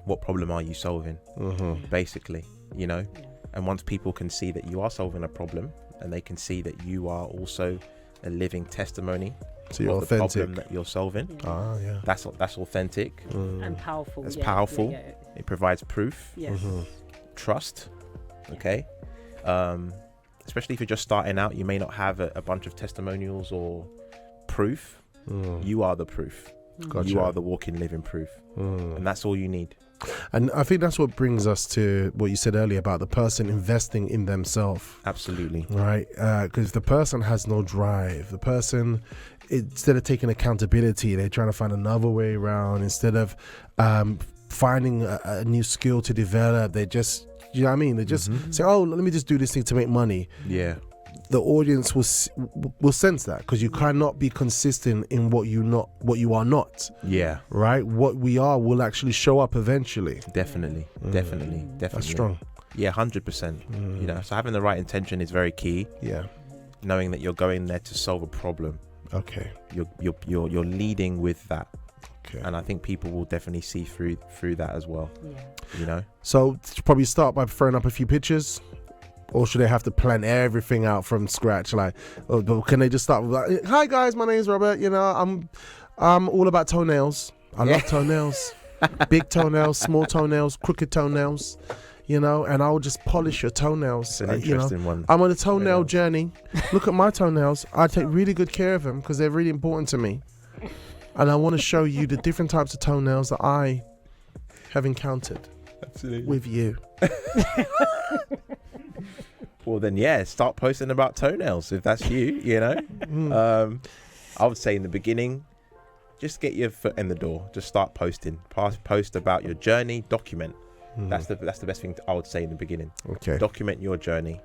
What problem are you solving? Basically, you know. And once people can see that you are solving a problem, and they can see that you are also a living testimony so you're of authentic. the problem that you're solving, that's authentic and powerful. That's powerful. It provides proof, trust. Okay. Especially if you're just starting out, you may not have a bunch of testimonials or proof. You are the proof. Gotcha. You are the walking, living proof, and that's all you need. And I think that's what brings us to what you said earlier about the person investing in themselves. Absolutely. Right, because the person has no drive. The person, instead of taking accountability, they're trying to find another way around. Instead of finding a new skill to develop, they just, you know what I mean? They just say, oh, let me just do this thing to make money. Yeah. The audience will sense that, because you cannot be consistent in what you are not. Yeah. Right? What we are will actually show up eventually. Definitely. That's strong. Yeah, 100%. You know, so having the right intention is very key. Yeah. Knowing that you're going there to solve a problem. Okay. You're leading with that. Okay. And I think people will definitely see through that as well. Yeah. You know. So probably start by throwing up a few pictures. Or should they have to plan everything out from scratch? Like, or can they just start with like, hi guys, my name's Robert. You know, I'm all about toenails. I love toenails. Big toenails, small toenails, crooked toenails. You know, and I'll just polish your toenails. It's an interesting one. I'm on a toenail journey. Look at my toenails. I take really good care of them because they're really important to me. And I want to show you the different types of toenails that I have encountered. Absolutely. With you. Well, then, start posting about toenails if that's you, you know. I would say in the beginning, just get your foot in the door. Just start posting. Post about your journey. Document. That's the best thing I would say in the beginning. Okay. Document your journey.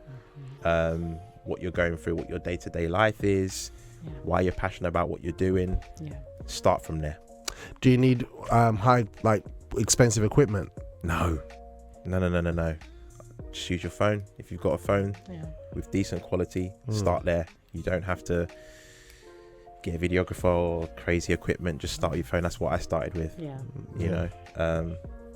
What you're going through, what your day-to-day life is, why you're passionate about what you're doing. Yeah. Start from there. Do you need high, like, expensive equipment? No. Just use your phone. If you've got a phone with decent quality, start there. You don't have to get a videographer or crazy equipment. Just start with your phone. That's what I started with. You know,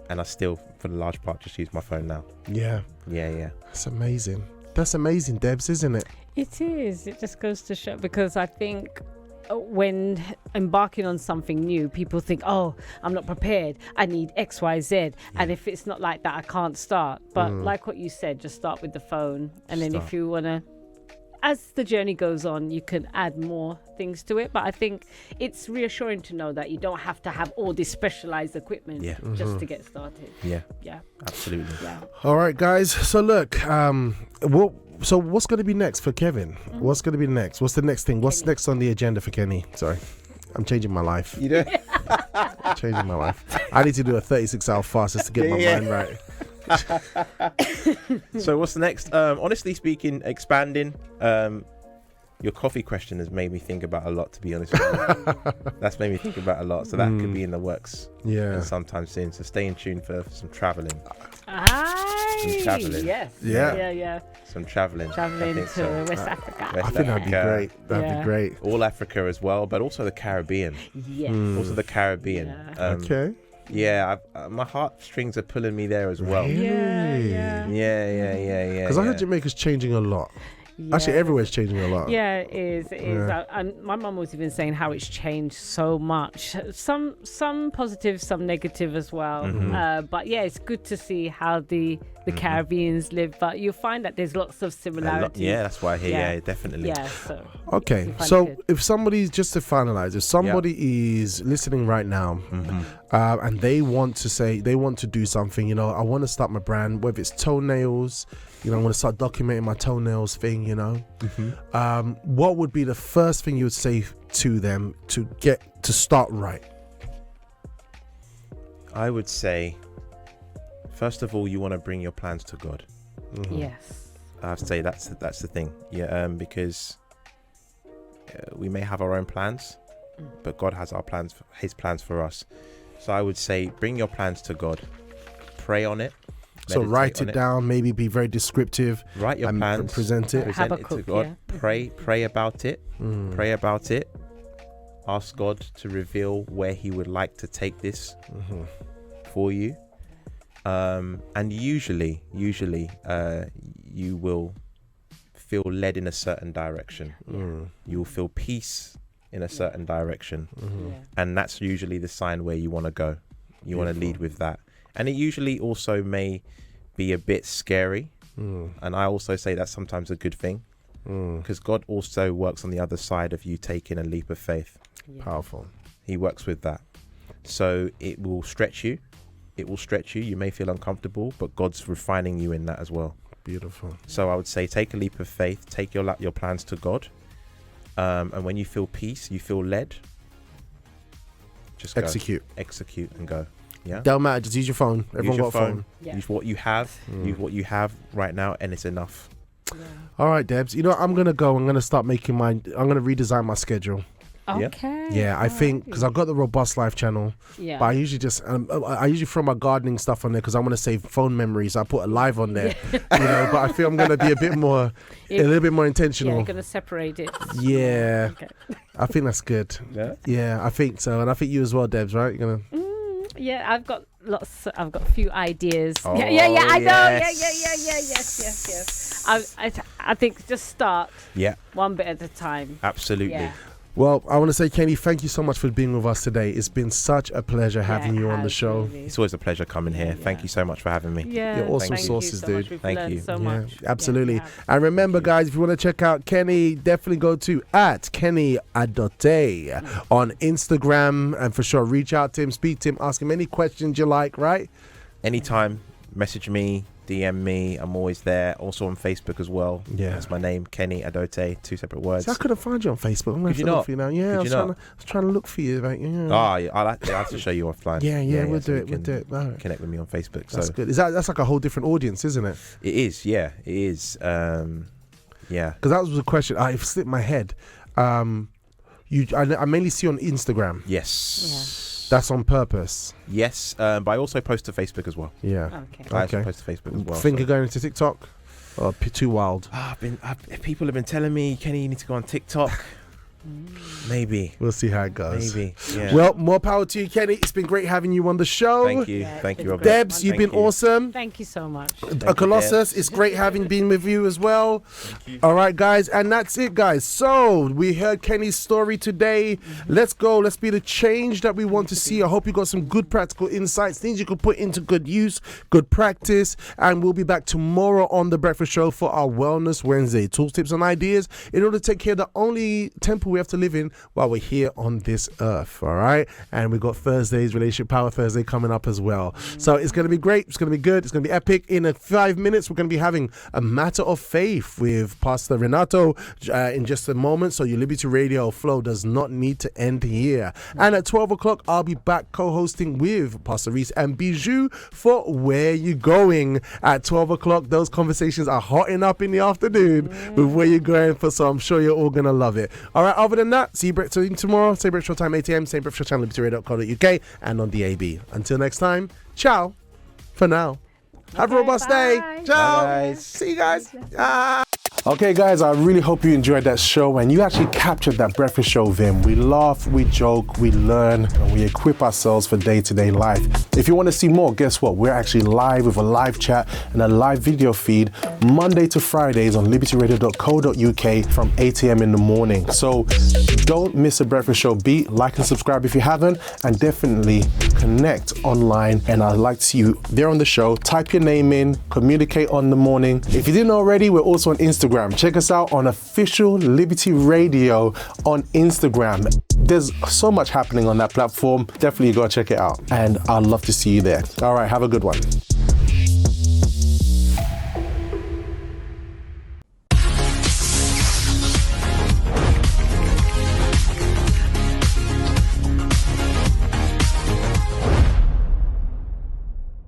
and I still, for the large part, just use my phone now. Yeah. That's amazing. That's amazing, Debs, isn't it? It is. It just goes to show, because I think when embarking on something new, people think, oh, I'm not prepared, I need X, Y, Z, and if it's not like that, I can't start. But like what you said, just start with the phone, and then if you want to, as the journey goes on, you can add more things to it. But I think it's reassuring to know that you don't have to have all this specialized equipment just to get started. Yeah, absolutely. All right, guys, so look, so what's going to be next for Kevin? What's going to be next? What's the next thing? What's next on the agenda for Kenny? Sorry, I'm changing my life. You do? Changing my life. I need to do a 36-hour fast just to get my mind right. So what's next? Honestly speaking, expanding. Your coffee question has made me think about a lot, to be honest with you. That's made me think about a lot. So that could be in the works sometime soon. So stay in tune for some traveling. Some traveling. Yes. Yeah. Some traveling. Traveling to West Africa. I think that'd be great. That'd be great. All Africa as well, but also the Caribbean. Yes. Also the Caribbean. Okay. Yeah, my heartstrings are pulling me there as well. Really? Yeah. Because I heard Jamaica's changing a lot. Actually, everywhere's changing a lot. Yeah, it is. It is. And my mum was even saying how it's changed so much. Some positive, some negative as well. But yeah, it's good to see how the Caribbeans live. But you find that there's lots of similarities. Yeah, that's why I hear. Yeah, definitely. Yeah. So. Okay, so if somebody's, just to finalize, if somebody is listening right now, and they want to do something, you know, I want to start my brand, whether it's toenails, you know, I want to start documenting my toenails thing, you know. What would be the first thing you would say to them to get to start right? I would say, first of all, you want to bring your plans to God. Yes. I'd say that's the thing. Yeah, because we may have our own plans, but God has His plans for us. So I would say, bring your plans to God. Pray on it. So write it down, maybe be very descriptive. Write your plans. Present it to God. Pray about it. Pray about it. Ask God to reveal where He would like to take this for you. And usually you will feel led in a certain direction. You will feel peace in a certain direction. And that's usually the sign where you want to go. You want to lead with that. And it usually also may be a bit scary. And I also say that's sometimes a good thing, because God also works on the other side of you taking a leap of faith. Powerful. He works with that. So it will stretch you. It will stretch you. You may feel uncomfortable, but God's refining you in that as well. Beautiful. So I would say take a leap of faith. Take your plans to God. And when you feel peace, you feel led, just execute and go. Yeah. Don't matter. Just use your phone. Everyone got a phone. Use what you have. Use what you have right now, and it's enough. All right, Debs. You know, I'm gonna go. I'm gonna start making I'm gonna redesign my schedule. Okay. Yeah, I think because I've got the Robust Life channel. Yeah. But I usually just I usually throw my gardening stuff on there because I want to save phone memories. I put a live on there, you know. But I feel I'm gonna be a little bit more intentional. Yeah, you're gonna separate it. Yeah. Okay. I think that's good. Yeah, I think so, and I think you as well, Debs. Right? You're gonna. Yeah, I've got a few ideas. Oh, I know. Yes. I think just start. Yeah. One bit at a time. Absolutely. Yeah. Well, I want to say, Kenny, thank you so much for being with us today. It's been such a pleasure having you on the show. Really. It's always a pleasure coming here. Thank you so much for having me. Yeah, you're awesome sources, dude. Thank you so much. Absolutely. And remember, guys, if you want to check out Kenny, definitely go to @Kenny Adote on Instagram, and for sure, reach out to him, speak to him, ask him any questions you like. Right? Anytime, message me. DM me. I'm always there. Also on Facebook as well. Yeah. That's my name, Kenny Adote. 2 separate words. See, I couldn't find you on Facebook. I'm going to look for you now. Yeah, I was trying to look for you. Like, I have to show you offline. Yeah, we'll do it. We'll do it. Right. Connect with me on Facebook. That's good. That's like a whole different audience, isn't it? It is. Yeah, it is. Yeah. Because that was a question. It slipped my head. I mainly see you on Instagram. Yes. That's on purpose. Yes, but I also post to Facebook as well. Yeah. Okay. I also post to Facebook as well. Think of going into TikTok? Or too wild? People have been telling me, Kenny, you need to go on TikTok. Maybe. We'll see how it goes. Maybe. Yeah. Well, more power to you, Kenny. It's been great having you on the show. Thank you. Thank you, Robert. Debs, you've been awesome. Thank you so much. Colossus, it's great having been with you as well. All right, guys, and that's it, guys. So we heard Kenny's story today. Let's go. Let's be the change that we want to see. I hope you got some good practical insights, things you could put into good use, good practice. And we'll be back tomorrow on The Breakfast Show for our Wellness Wednesday. Tools, tips, and ideas in order to take care of the only temple we have to live in while we're here on this earth. All right, and we got Thursday's Relationship Power Thursday coming up as well. So it's going to be great. It's going to be good. It's going to be epic. In 5 minutes, we're going to be having a matter of faith with Pastor Renato in just a moment. So your Liberty Radio flow does not need to end here. And at 12 o'clock, I'll be back co-hosting with Pastor Reese and Bijou for Where You Going. At 12 o'clock, those conversations are hotting up in the afternoon with Where You Going for. So I'm sure you're all going to love it. All right, other than that, see you tomorrow. Same breakfast show time, 8 a.m. Same breakfast show channel, libertyradio.co.uk and on DAB. Until next time, ciao for now. Have a robust day. Ciao. Bye, guys. See you guys. Okay, guys, I really hope you enjoyed that show and you actually captured that breakfast show vim. We laugh, we joke, we learn, and we equip ourselves for day-to-day life. If you want to see more, guess what? We're actually live with a live chat and a live video feed Monday to Fridays on libertyradio.co.uk from 8 a.m. in the morning. So don't miss a breakfast show beat. Like and subscribe if you haven't, and definitely connect online. And I'd like to see you there on the show. Type your name in, communicate on the morning. If you didn't already, we're also on Instagram. Check us out on Official Liberty Radio on Instagram. There's so much happening on that platform. Definitely go check it out. And I'd love to see you there. All right, have a good one.